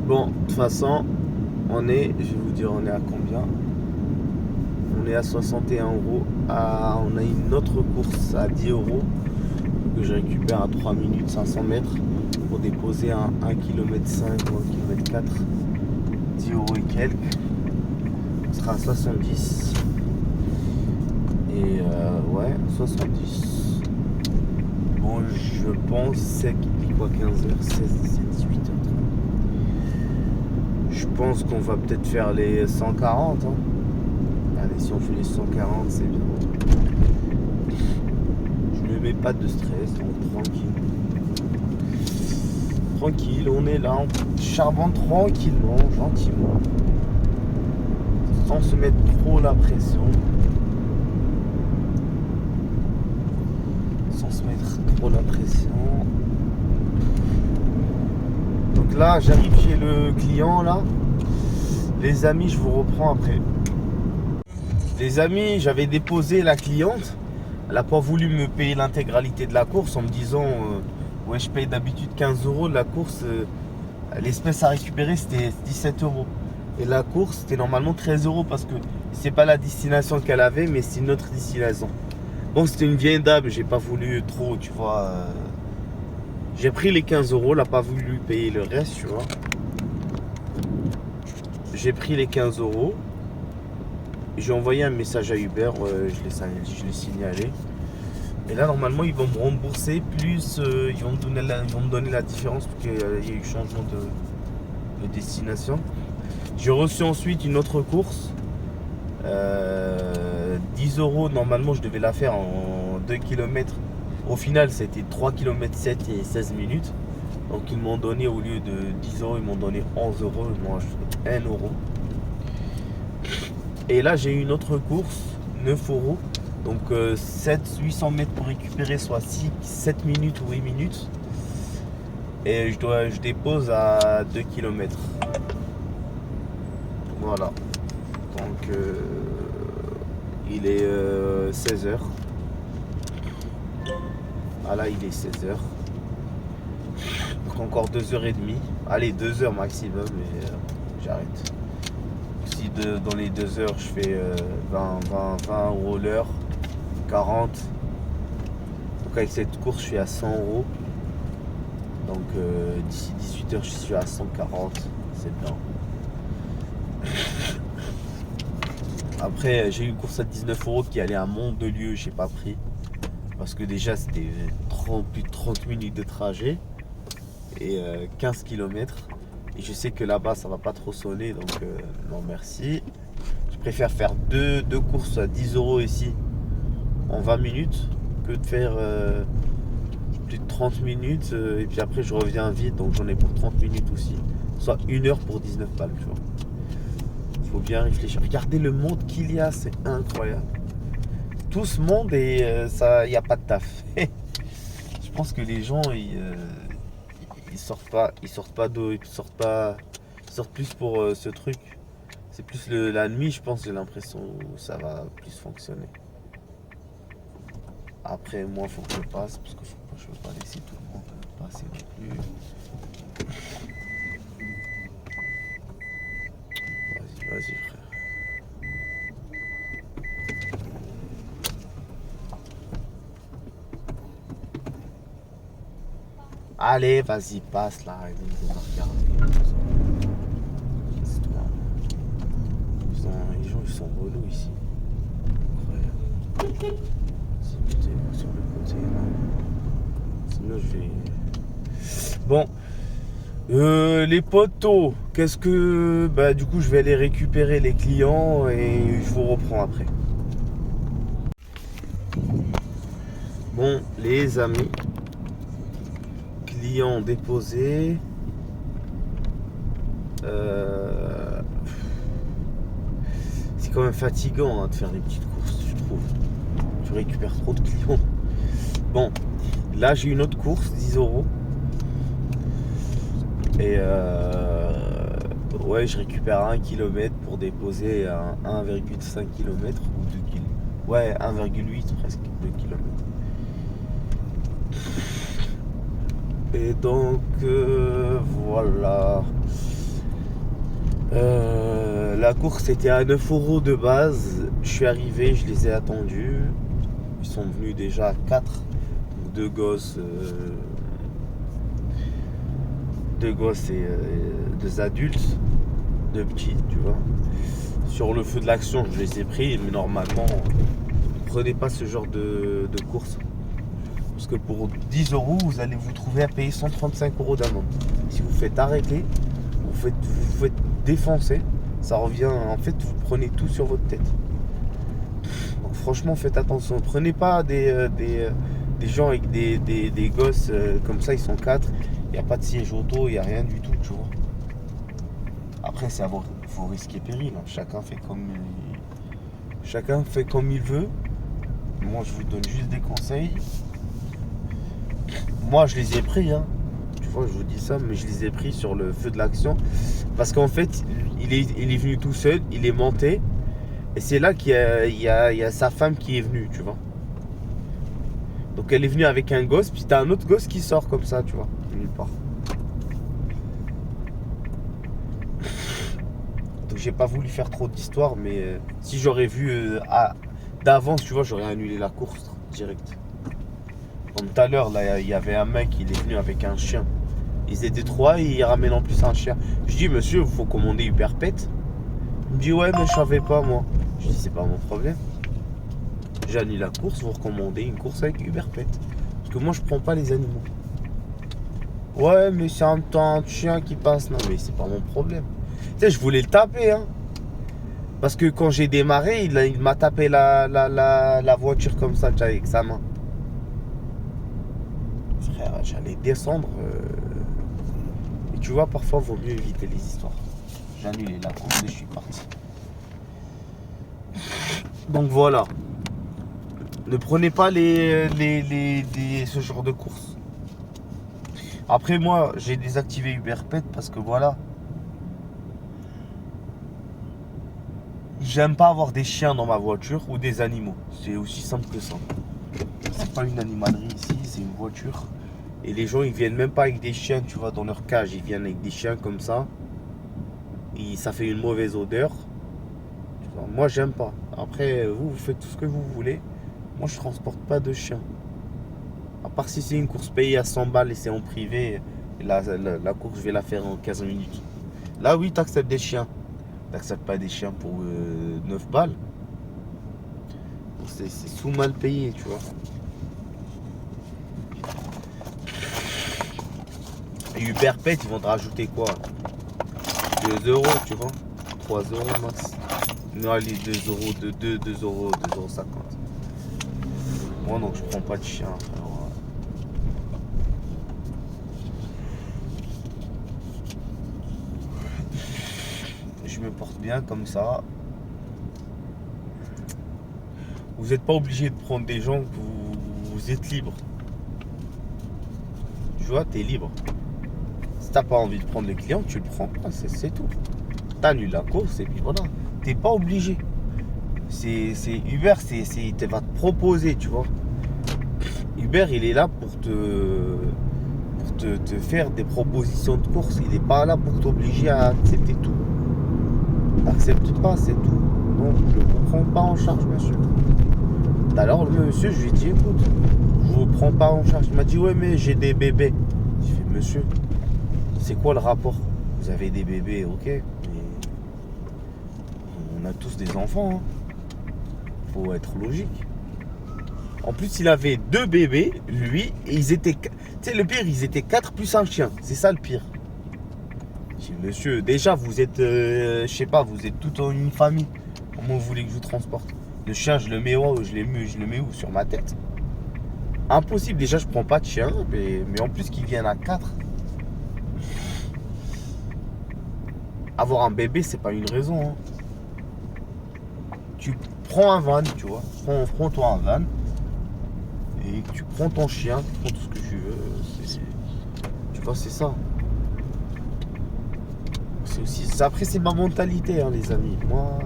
Bon, de toute façon, je vais vous dire, on est à combien? On est à 61 euros. On a une autre course à 10 euros que je récupère à 3 minutes 500 mètres pour déposer un 1,5 km ou 1,4 km. 10 euros et quelques. On sera à 70. Et ouais, 70. Bon, je pense, c'est qu'il dit quoi, 15h, 16, 17, 18h30. Je pense qu'on va peut-être faire les 140. Hein. Allez, si on fait les 140, c'est bien. Je ne mets pas de stress, donc tranquille. Tranquille, on est là, on charbonne tranquillement, gentiment. Sans se mettre trop la pression. Sans se mettre trop la pression. Donc là, j'arrive chez le client, là. Les amis, je vous reprends après. Les amis, j'avais déposé la cliente. Elle n'a pas voulu me payer l'intégralité de la course en me disant ouais, je paye d'habitude 15 euros. La course, l'espèce à récupérer, c'était 17 euros. Et la course, c'était normalement 13 euros parce que c'est pas la destination qu'elle avait, mais c'est une autre destination. Bon, c'était une vieille dame, j'ai pas voulu trop, tu vois. J'ai pris les 15 euros, elle n'a pas voulu payer le reste, tu vois. J'ai pris les 15 euros. J'ai envoyé un message à Uber, je l'ai signalé. Et là, normalement, ils vont me rembourser, plus ils vont me donner la différence, parce qu'il y a eu changement de destination. J'ai reçu ensuite une autre course. 10 euros, normalement, je devais la faire en 2 km. Au final, c'était 3 km 7 et 16 minutes. Donc, ils m'ont donné, au lieu de 10 euros, ils m'ont donné 11 euros. Ils m'ont acheté 1 euro. Et là, j'ai une autre course, 9 euros. Donc 800 mètres pour récupérer, soit 7 minutes ou 8 minutes. Et je dépose à 2 km. Voilà. Donc il est 16h. Ah là, il est 16h. Donc encore 2h30. Allez, 2h maximum, mais j'arrête. Si dans les 2 heures je fais 20 euros l'heure, 40. Donc avec cette course je suis à 100 euros. Donc d'ici 18 heures je suis à 140. C'est bien. Après j'ai eu une course à 19 euros qui allait à Mont-de-Lieu, j'ai pas pris. Parce que déjà c'était plus de 30 minutes de trajet et 15 km. Et je sais que là-bas ça va pas trop sonner, donc non merci. Je préfère faire deux courses à 10 euros ici en 20 minutes que de faire plus de 30 minutes et puis après je reviens vite, donc j'en ai pour 30 minutes aussi. Soit 1 heure pour 19 balles, tu vois. Il faut bien réfléchir. Regardez le monde qu'il y a, c'est incroyable. Tout ce monde et ça, il n'y a pas de taf. Je pense que les gens ils sortent pas d'eau, ils sortent plus pour ce truc. C'est plus la nuit, je pense, j'ai l'impression où ça va plus fonctionner. Après, moi, faut que je passe, parce que je veux pas laisser tout le monde passer non plus. Vas-y, frère. Allez, vas-y, passe là, arrête de me regarder. Laisse-toi. Les gens, ils sont relous ici. Incroyable. Si putain, sur le côté là. Sinon, je vais. Bon. Les poteaux, qu'est-ce que. Bah, du coup, je vais aller récupérer les clients et je vous reprends après. Bon, les amis. Clients déposés. C'est quand même fatigant hein, de faire des petites courses, je trouve. Tu récupères trop de clients. Bon, là j'ai une autre course, 10 €. Et ouais, je récupère 1 km pour déposer un 1,5 km ou 2 km. Ouais, 1,8 presque, 2 km. Et donc, voilà. La course était à 9 € de base. Je suis arrivé, je les ai attendus. Ils sont venus déjà à 4. Donc 2 gosses. 2 gosses et 2 adultes. 2 petits, tu vois. Sur le feu de l'action, je les ai pris. Mais normalement, ne prenez pas ce genre de course. Parce que pour 10 €, vous allez vous trouver à payer 135 € d'amende. Si vous faites arrêter, vous faites défoncer, ça revient, en fait, vous prenez tout sur votre tête. Donc franchement, faites attention. Prenez pas des gens avec des gosses comme ça, ils sont 4. Il n'y a pas de siège auto, il n'y a rien du tout, tu vois. Après, c'est à vos risques et périls. Hein. Chacun fait comme il veut. Moi, je vous donne juste des conseils. Moi, je les ai pris, hein. Tu vois, je vous dis ça, mais je les ai pris sur le feu de l'action. Parce qu'en fait, il est venu tout seul, il est monté. Et c'est là qu'il y a sa femme qui est venue, tu vois. Donc elle est venue avec un gosse, puis t'as un autre gosse qui sort comme ça, tu vois, nulle part. Donc j'ai pas voulu faire trop d'histoire, mais si j'aurais vu d'avance, tu vois, j'aurais annulé la course direct. Comme tout à l'heure, là, il y avait un mec, il est venu avec un chien. Ils étaient 3 et il ramène en plus un chien. Je dis, monsieur, il faut commander Uber Pet. Il me dit, ouais, mais je savais pas, moi. Je dis, c'est pas mon problème. J'annule la course, vous recommandez une course avec Uber Pet. Parce que moi, je prends pas les animaux. Ouais, mais c'est un chien qui passe. Non, mais c'est pas mon problème. Tu sais, je voulais le taper, hein. Parce que quand j'ai démarré, il m'a tapé la voiture comme ça, avec sa main. Frère, j'allais descendre. Et tu vois, parfois, il vaut mieux éviter les histoires. J'ai annulé la course et je suis parti. Donc voilà. Ne prenez pas ce genre de course. Après, moi, j'ai désactivé Uber Pet parce que voilà. J'aime pas avoir des chiens dans ma voiture ou des animaux. C'est aussi simple que ça. C'est pas une animalerie ici, c'est une voiture. Et les gens, ils viennent même pas avec des chiens, tu vois, dans leur cage. Ils viennent avec des chiens comme ça. Et ça fait une mauvaise odeur. Tu vois, moi, j'aime pas. Après, vous faites tout ce que vous voulez. Moi, je transporte pas de chiens. À part si c'est une course payée à 100 balles et c'est en privé. Et la course, je vais la faire en 15 minutes. Là, oui, t'acceptes des chiens. T'acceptes pas des chiens pour 9 balles. C'est sous mal payé, tu vois. Et Uber Pet, ils vont te rajouter quoi? 2 €, tu vois. 3 € max. Non, allez, 2 €, 2 €, 2,50 €. Moi non, je prends pas de chien, frère. Je me porte bien comme ça. Vous n'êtes pas obligé de prendre des gens que vous êtes libre. Tu vois, tu es libre. Si t'as pas envie de prendre les clients, tu le prends pas, c'est tout. t'annules la course et puis voilà. T'es pas obligé. C'est Uber, il va te proposer, tu vois. Uber, il est là pour te faire des propositions de course. Il n'est pas là pour t'obliger à accepter tout. T'acceptes pas, c'est tout. Donc, je ne vous prends pas en charge, monsieur. Alors, le monsieur, je lui ai dit, écoute, je vous prends pas en charge. Il m'a dit, ouais, mais j'ai des bébés. J'ai fait, monsieur, c'est quoi le rapport? Vous avez des bébés, ok, mais on a tous des enfants, hein. Faut être logique. En plus, il avait 2 bébés, lui, et ils étaient... Tu sais, le pire, ils étaient 4 plus un chien. C'est ça le pire. J'ai dit, monsieur, déjà, vous êtes... je sais pas, vous êtes toute une famille. Comment vous voulez que je vous transporte? Le chien, je le mets où? Je le mets où? Sur ma tête? Impossible. Déjà, je prends pas de chien, mais en plus, qu'ils viennent à 4. Avoir un bébé, c'est pas une raison, hein. Tu prends un van, tu vois. Prends-toi un van. Et tu prends ton chien, tu prends tout ce que tu veux. Tu vois, c'est ça. C'est aussi. Après, c'est ma mentalité, hein, les amis. Moi,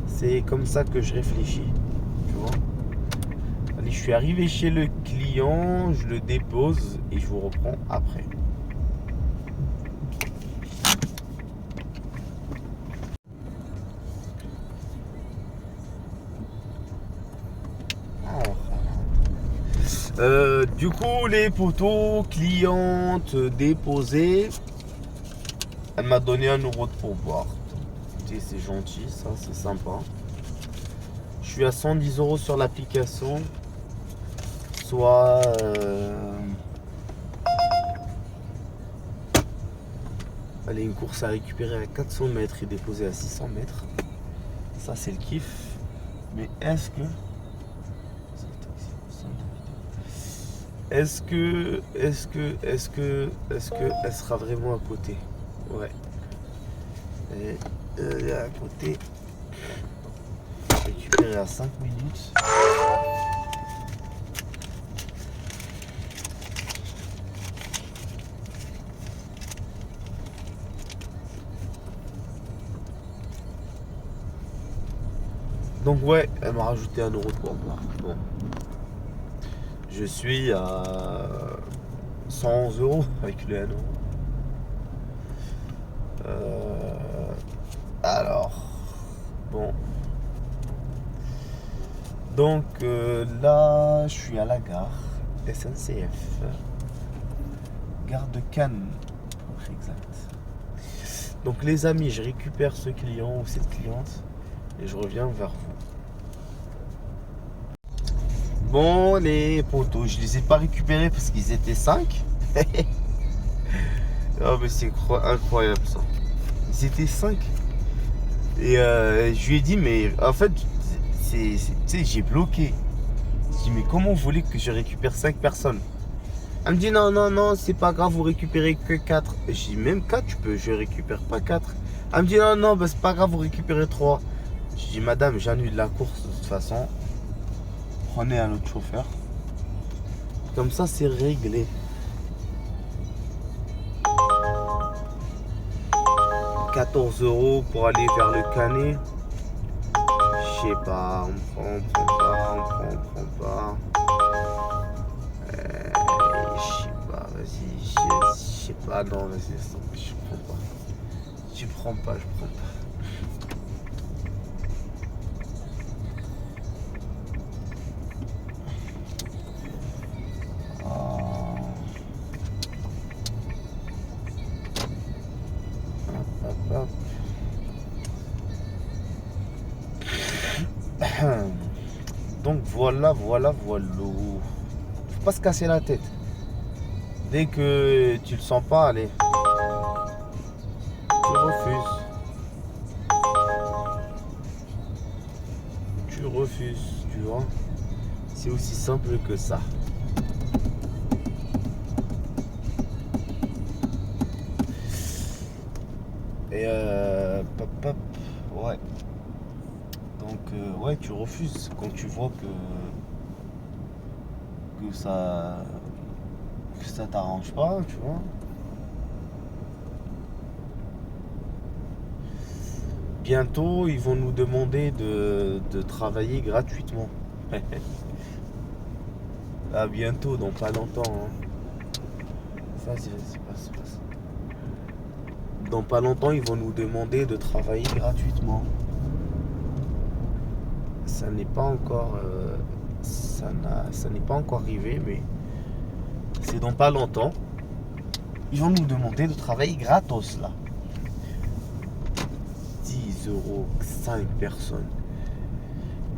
c'est comme ça que je réfléchis. Tu vois. Allez, je suis arrivé chez le client, je le dépose et je vous reprends après. Du coup, les poteaux, cliente déposée, elle m'a donné 1 euro de pourboire. Écoutez, c'est gentil, ça, c'est sympa. Je suis à 110 € sur l'application, soit allez, une course à récupérer à 400 mètres et déposer à 600 mètres. Ça, c'est le kiff. Mais est-ce que elle sera vraiment à côté? Ouais. Elle est à côté. Récupérer à 5 minutes. Donc ouais, elle m'a rajouté 1 euro de pourboire. Bon. Je suis à 111 € avec le 1 euro. Alors, bon. Donc là, je suis à la gare SNCF. Gare de Cannes, pour être exact. Donc les amis, je récupère ce client ou cette cliente et je reviens vers vous. Bon, les poteaux, je les ai pas récupérés parce qu'ils étaient 5. Oh, mais c'est incroyable ça. Ils étaient 5. Et je lui ai dit, mais en fait, tu sais, j'ai bloqué. Je dis, mais comment vous voulez que je récupère 5 personnes? Elle me dit, non, non, non, c'est pas grave, vous récupérez que 4. Et je dis, même 4, je récupère pas 4. Elle me dit, non, non, bah, c'est pas grave, vous récupérez 3. Je dis, madame, j'annule la course de toute façon. Prenez un autre chauffeur. Comme ça, c'est réglé. 14 € pour aller vers le Canet. Je sais pas, on prend pas. Je sais pas, vas-y, je sais pas, non, vas-y, je prends pas. Je prends pas. Hop. Donc voilà. Faut pas se casser la tête. Dès que tu le sens pas, allez. Tu refuses, tu vois. C'est aussi simple que ça. Et ouais. Donc ouais, tu refuses quand tu vois que ça t'arrange pas, tu vois. bientôt, ils vont nous demander de travailler gratuitement. À bientôt, dans pas longtemps. Hein. Vas-y, passe. Dans pas longtemps, ils vont nous demander de travailler gratuitement. Ça n'est pas encore, ça n'est pas encore arrivé, mais c'est dans pas longtemps. Ils vont nous demander de travailler gratos là. 10 euros, 5 personnes.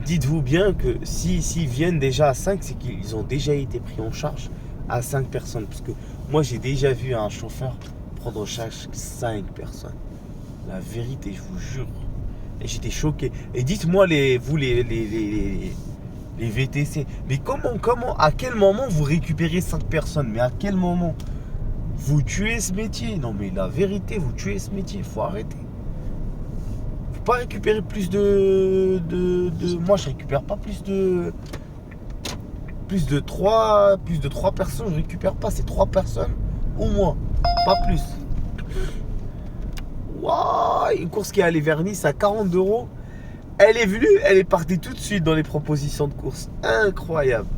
Dites-vous bien que s'ils viennent déjà à 5, c'est qu'ils ont déjà été pris en charge à 5 personnes. Parce que moi, j'ai déjà vu un chauffeur prendre en charge 5 personnes. La vérité, je vous jure. Et j'étais choqué. Et dites-moi, les VTC, mais comment, à quel moment vous récupérez 5 personnes? Mais à quel moment? Vous tuez ce métier. Non, mais la vérité, vous tuez ce métier. Il faut arrêter. Pas récupérer plus de moi je récupère pas plus de 3 personnes, je récupère pas, c'est 3 personnes ou moins, pas plus. Waouh, une course qui est allée vers Nice à 40 euros, elle est venue, elle est partie tout de suite dans les propositions de course, incroyable.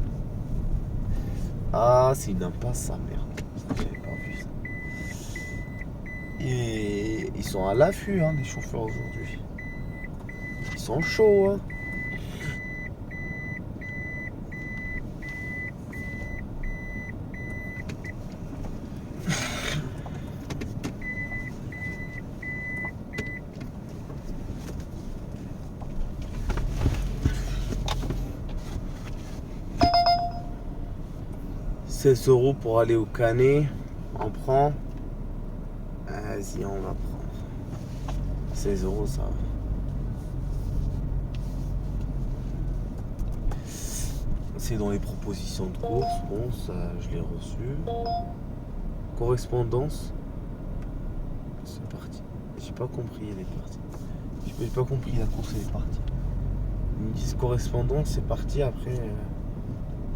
Ah, c'est une impasse sa mère, j'avais pas vu ça. Et ils sont à l'affût hein, des chauffeurs aujourd'hui. Ils sont chauds, hein. €16 pour aller au Canet. On prend. Vas-y, on va prendre. 16 € ça va. C'est dans les propositions de course. Bon, ça, je l'ai reçu. Correspondance. C'est parti. J'ai pas compris, elle est partie. J'ai pas compris, la course, elle est partie. Ils me disent correspondance, c'est parti. Après,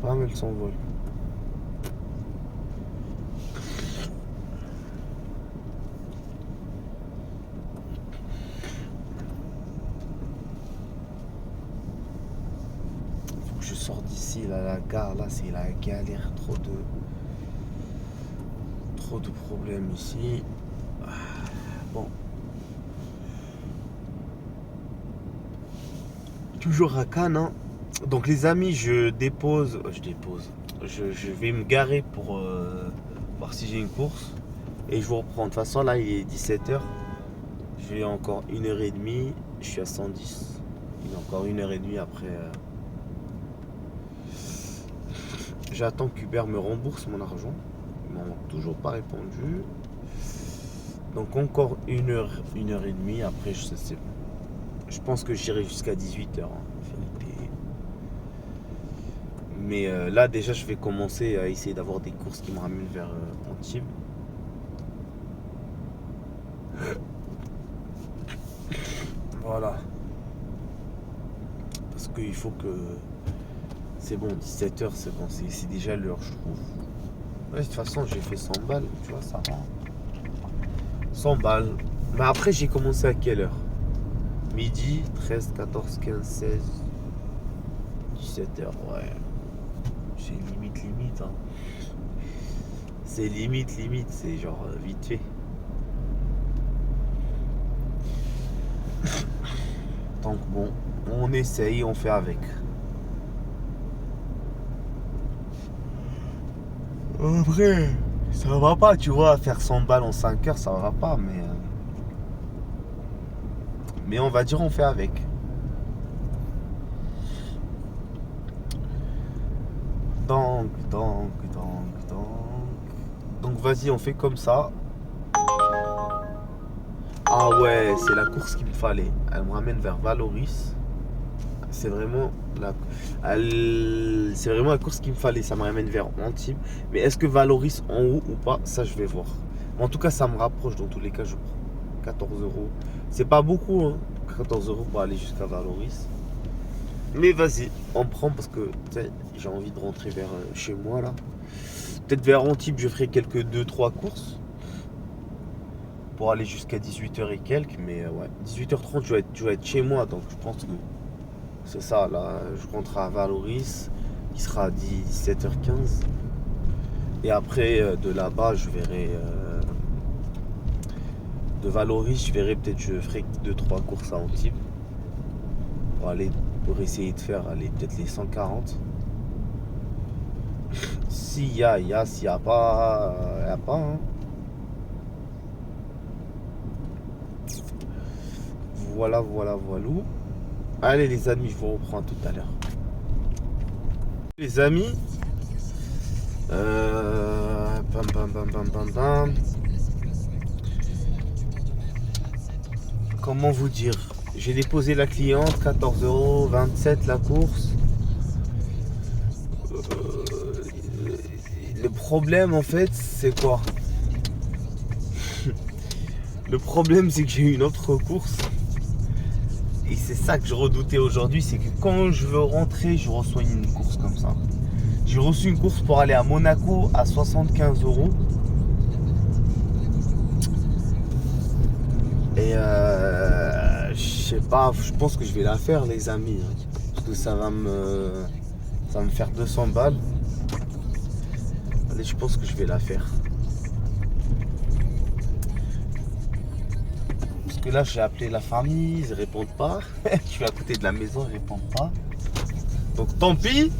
bam, elle s'envole. Je sors d'ici, là, la gare, là, c'est la galère, trop de problèmes ici. Bon. Toujours à Cannes, hein. Donc les amis, je vais me garer pour voir si j'ai une course. Et je vous reprends. De toute façon, là, il est 17h. J'ai encore 1h30. Je suis à 110. Il y a encore 1h30 après. J'attends qu'Uber me rembourse mon argent. Ils m'ont toujours pas répondu. Donc encore 1h30. Après, je pense que j'irai jusqu'à 18h. En vérité. Mais là, déjà, je vais commencer à essayer d'avoir des courses qui me ramènent vers Antibes. Voilà. Parce qu'il faut que... C'est bon, 17h, c'est bon, c'est déjà l'heure, je trouve. Ouais, de toute façon, j'ai fait 100 balles, tu vois, ça va. 100 balles. Mais après, j'ai commencé à quelle heure? Midi, 13, 14, 15, 16, 17h, ouais. C'est limite, hein. C'est limite, c'est genre vite fait. Donc bon, on essaye, on fait avec. Après, ça va pas, tu vois, faire 100 balles en 5 heures, ça va pas, mais on va dire on fait avec. Donc vas-y, on fait comme ça. Ah ouais, c'est la course qu'il me fallait. Elle me ramène vers Valoris. C'est vraiment c'est vraiment la course qu'il me fallait. Ça me ramène vers Antibes. Mais est-ce que Valoris en haut ou pas? Ça, je vais voir. Mais en tout cas, ça me rapproche. Dans tous les cas, je prends 14 €. C'est pas beaucoup, hein. 14 € pour aller jusqu'à Valoris. Mais vas-y, on prend parce que j'ai envie de rentrer vers chez moi là. Peut-être vers Antibes, je ferai quelques 2-3 courses. pour aller jusqu'à 18h et quelques. Mais ouais, 18h30, je vais être chez moi. Donc je pense que c'est ça. Là, je rentre à Valoris. Il sera 17h15. Et après, de là-bas, je verrai... de Valoris, je verrai peut-être je ferai 2-3 courses à Antibes. Pour essayer de faire peut-être les 140. S'il y a, s'il n'y a pas, il n'y a pas. Hein. Voilà. Allez les amis, je vous reprends tout à l'heure. Les amis, bam. Comment vous dire? J'ai déposé la cliente, 14,27 € la course. Le problème en fait, c'est quoi? Le problème, c'est que j'ai eu une autre course. Et c'est ça que je redoutais aujourd'hui, c'est que quand je veux rentrer, je reçois une course comme ça. J'ai reçu une course pour aller à Monaco à 75 €. Et je sais pas, je pense que je vais la faire les amis. Parce que ça va me faire 200 balles. Allez, je pense que je vais la faire. Parce que là, j'ai appelé la famille, ils répondent pas. Je suis à côté de la maison, ils répondent pas. Donc tant pis.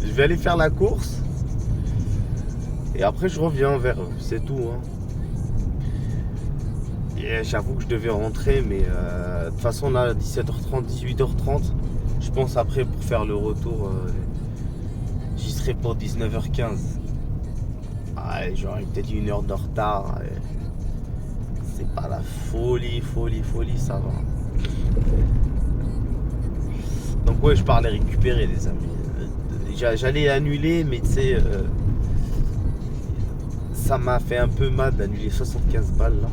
Je vais aller faire la course. Et après, je reviens vers eux. C'est tout. Hein. Et j'avoue que je devais rentrer, mais de toute façon, là, 17h30, 18h30, je pense après pour faire le retour, j'y serai pour 19h15. Ah, j'aurai peut-être 1 heure de retard. C'est pas la folie, ça va. Donc ouais, je pars les récupérer les amis. J'allais annuler, mais tu sais, ça m'a fait un peu mal d'annuler 75 balles là.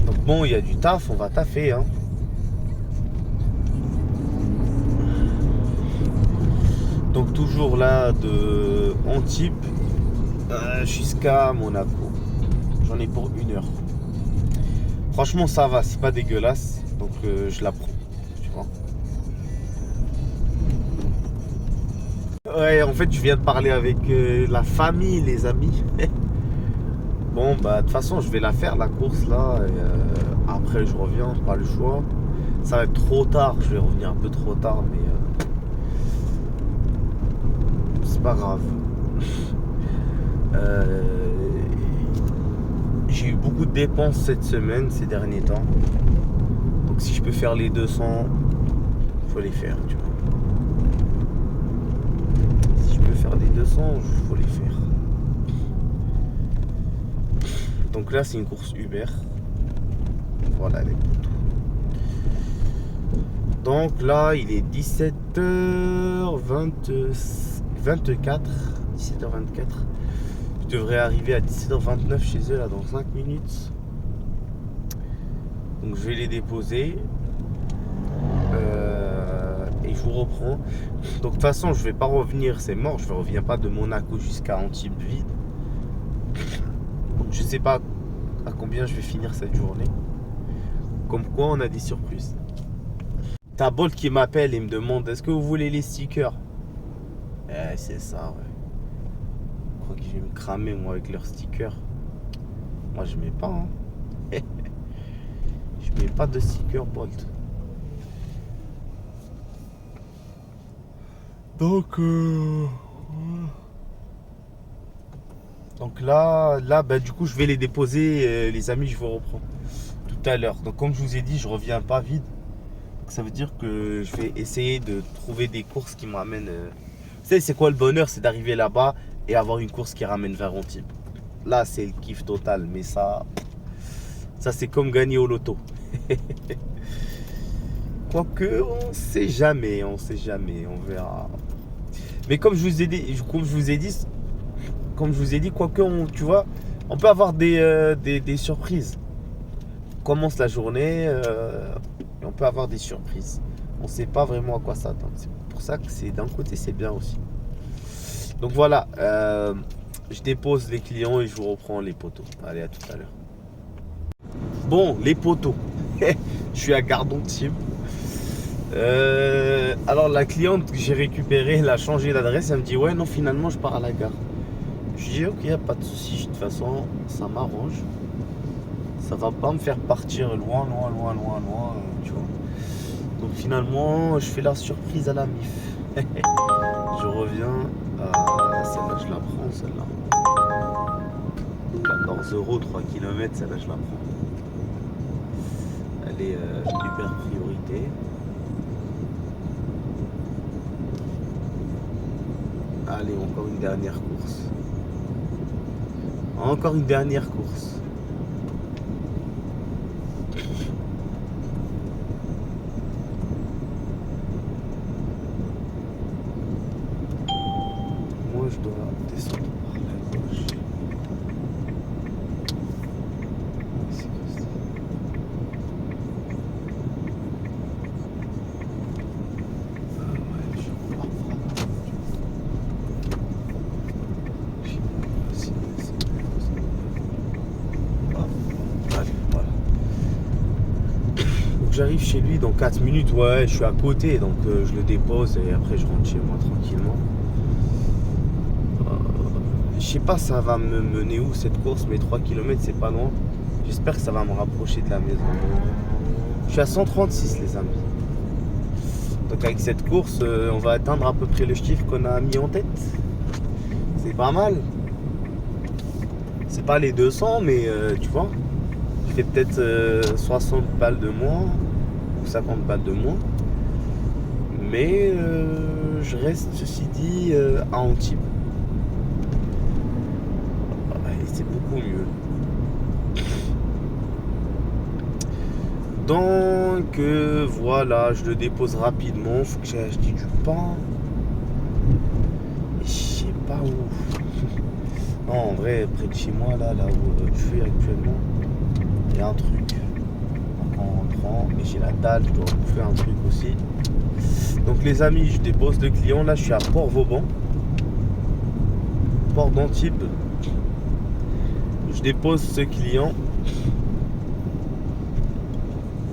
Donc bon, il y a du taf, on va taffer hein. Donc toujours là de Antibes jusqu'à Monaco. J'en ai pour 1 heure. Franchement ça va, c'est pas dégueulasse. Donc je la prends. Tu vois. Ouais, en fait je viens de parler avec la famille, les amis. Bon bah de toute façon je vais la faire la course là. Et, après je reviens, pas le choix. Ça va être trop tard, je vais revenir un peu trop tard, mais c'est pas grave. J'ai eu beaucoup de dépenses cette semaine, ces derniers temps. Donc si je peux faire les 200, il faut les faire, tu vois. Si je peux faire les 200, il faut les faire. Donc là, c'est une course Uber. Voilà les poteaux. Donc là, il est 17h24. 17h24. Je devrais arriver à 17h29 chez eux là dans 5 minutes. Donc je vais les déposer. Et je vous reprends. Donc de toute façon, je vais pas revenir, c'est mort. Je ne reviens pas de Monaco jusqu'à Antibes vide. Je sais pas à combien je vais finir cette journée. Comme quoi, on a des surprises. T'as Bolt qui m'appelle et me demande est-ce que vous voulez les stickers? C'est ça, ouais. Je crois que je vais me cramer moi avec leurs stickers. Moi, je mets pas. Hein. Je mets pas de stickers Bolt. Donc là, bah, du coup, je vais les déposer, les amis, je vous reprends tout à l'heure. Donc, comme je vous ai dit, je reviens pas vide. Donc, ça veut dire que je vais essayer de trouver des courses qui me ramènent. Vous savez, c'est quoi le bonheur? C'est d'arriver là-bas et avoir une course qui ramène vers Antibes. Là, c'est le kiff total. Mais ça c'est comme gagner au loto. Quoique, on sait jamais, on verra. Mais comme je vous ai dit, quoique, tu vois, on peut avoir des surprises. On commence la journée et on peut avoir des surprises. On ne sait pas vraiment à quoi s'attendre. C'est pour ça que d'un côté, c'est bien aussi. Donc voilà, je dépose les clients et je vous reprends les poteaux. Allez, à tout à l'heure. Bon, les poteaux. Je suis à Gare d'Antibes. Alors la cliente que j'ai récupérée, elle a changé d'adresse. Elle me dit ouais non, finalement je pars à la gare. Je dis ok, pas de souci. De toute façon, ça m'arrange. Ça va pas me faire partir loin, tu vois. Donc finalement, je fais la surprise à la MIF. Je reviens. Celle-là, je la prends, celle-là. 14 euros, 3 km, celle-là, je la prends. Elle est hyper priorité. Allez, encore une dernière course. Encore une dernière course. Moi, je dois descendre par la gauche. C'est comme ça. Ouais, je repars par là. Allez, voilà. Donc j'arrive chez lui dans 4 minutes. Ouais, je suis à côté, donc je le dépose et après je rentre chez moi tranquillement. Je sais pas ça va me mener où cette course, mais 3 km c'est pas loin. J'espère que ça va me rapprocher de la maison. Je suis à 136 les amis. Donc avec cette course, on va atteindre à peu près le chiffre qu'on a mis en tête. C'est pas mal. C'est pas les 200, mais tu vois, je fais peut-être 60 balles de moins ou 50 balles de moins. Mais je reste, ceci dit, à Antibes. C'est beaucoup mieux. Donc voilà, je le dépose rapidement. Faut que j'ai acheté du pain. Et je sais pas où. Non, en vrai, près de chez moi, là où je suis actuellement, il y a un truc. Donc on prend, et j'ai la dalle, je dois bouffer un truc aussi. Donc les amis, je dépose le client. Là, je suis à Port-Vauban, Port d'Antibes. Je dépose ce client.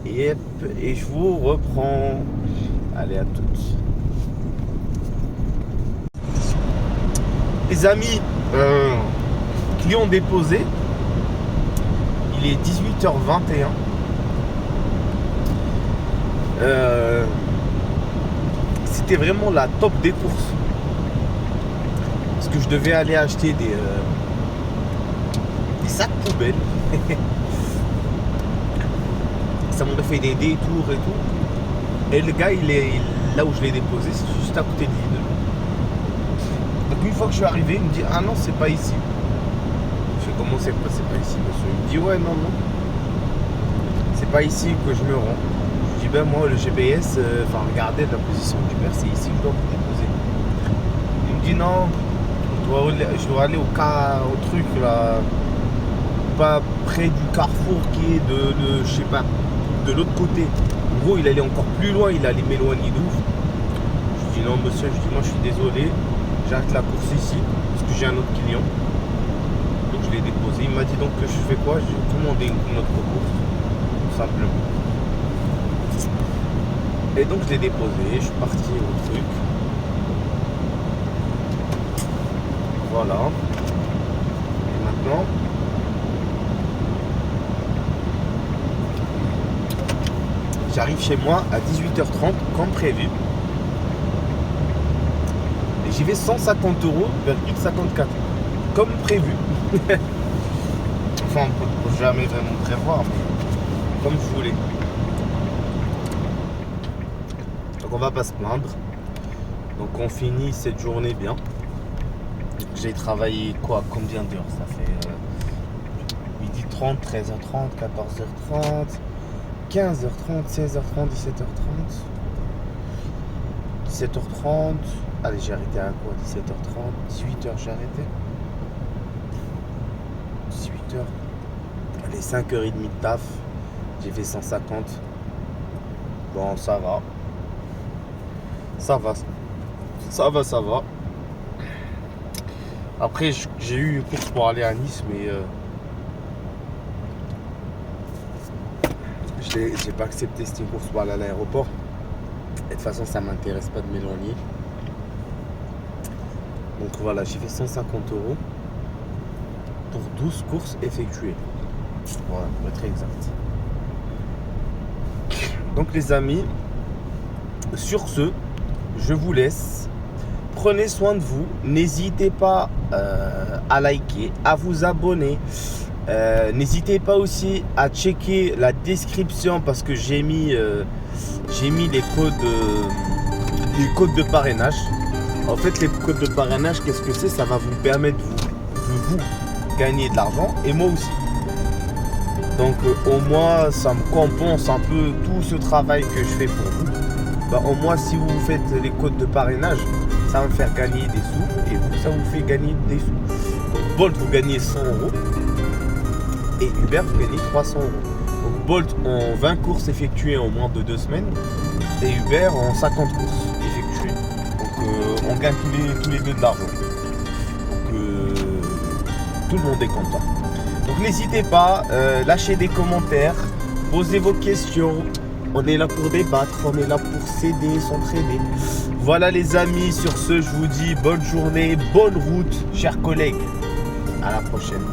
Yep, et je vous reprends. Allez, à toutes. Les amis, client déposé. Il est 18h21. C'était vraiment la top des courses. Parce que je devais aller acheter des sacs poubelles. Ça m'aurait fait des détours et tout. Et le gars, il est là où je l'ai déposé, c'est juste à côté de Lidl. Donc une fois que je suis arrivé, il me dit ah non, c'est pas ici. Je fais comment c'est pas ici, monsieur? Il me dit ouais, non, c'est pas ici que je me rends. Je dis ben moi, le GPS, regardez la position du père, c'est ici que je dois vous déposer. Il me dit non, je dois aller au truc là, pas près du carrefour qui est je sais pas, de l'autre côté. En gros, il allait encore plus loin, il allait m'éloigner de ouf. Je dis non monsieur, moi je suis désolé, j'arrête la course ici parce que j'ai un autre client. Donc je l'ai déposé. Il m'a dit donc que je fais quoi? J'ai commandé une autre course, tout simplement. Et donc je l'ai déposé, je suis parti au truc. Voilà. Et maintenant, j'arrive chez moi à 18h30 comme prévu. Et j'y vais 150 €, 54 comme prévu. Enfin, on peut jamais vraiment prévoir, mais comme je voulais. Donc on va pas se plaindre. Donc on finit cette journée bien. J'ai travaillé quoi? Combien d'heures? Ça fait 12h30, 13h30, 14h30. 15h30, 16h30, 17h30. 17h30. Allez, j'ai arrêté à quoi? 17h30, 18h j'ai arrêté. 18h. Allez, 5h30 de taf. J'ai fait 150. Bon, ça va. Ça va. Après, j'ai eu une course pour aller à Nice, mais j'ai pas accepté. C'était une course pour aller à l'aéroport. Et de toute façon, ça m'intéresse pas de m'éloigner. Donc voilà, j'ai fait 150 € pour 12 courses effectuées. Voilà, pour être exact. Donc les amis, sur ce, je vous laisse. Prenez soin de vous. N'hésitez pas à liker, à vous abonner. N'hésitez pas aussi à checker la description parce que j'ai mis les codes de parrainage. En fait, les codes de parrainage, qu'est-ce que c'est? Ça va vous permettre de vous gagner de l'argent et moi aussi. Donc au moins, ça me compense un peu tout ce travail que je fais pour vous. Bah, au moins, si vous faites les codes de parrainage, ça va me faire gagner des sous et vous, ça vous fait gagner des sous. Donc Bolt, vous gagnez 100 € et Uber, vous gagnez 300 €. Donc Bolt en 20 courses effectuées en moins de 2 semaines et Uber en 50 courses effectuées. Donc on gagne tous les deux de l'argent. Donc tout le monde est content. Donc n'hésitez pas, lâchez des commentaires, posez vos questions. On est là pour débattre, on est là pour s'aider, s'entraider. Voilà les amis, sur ce, je vous dis bonne journée, bonne route, chers collègues. À la prochaine.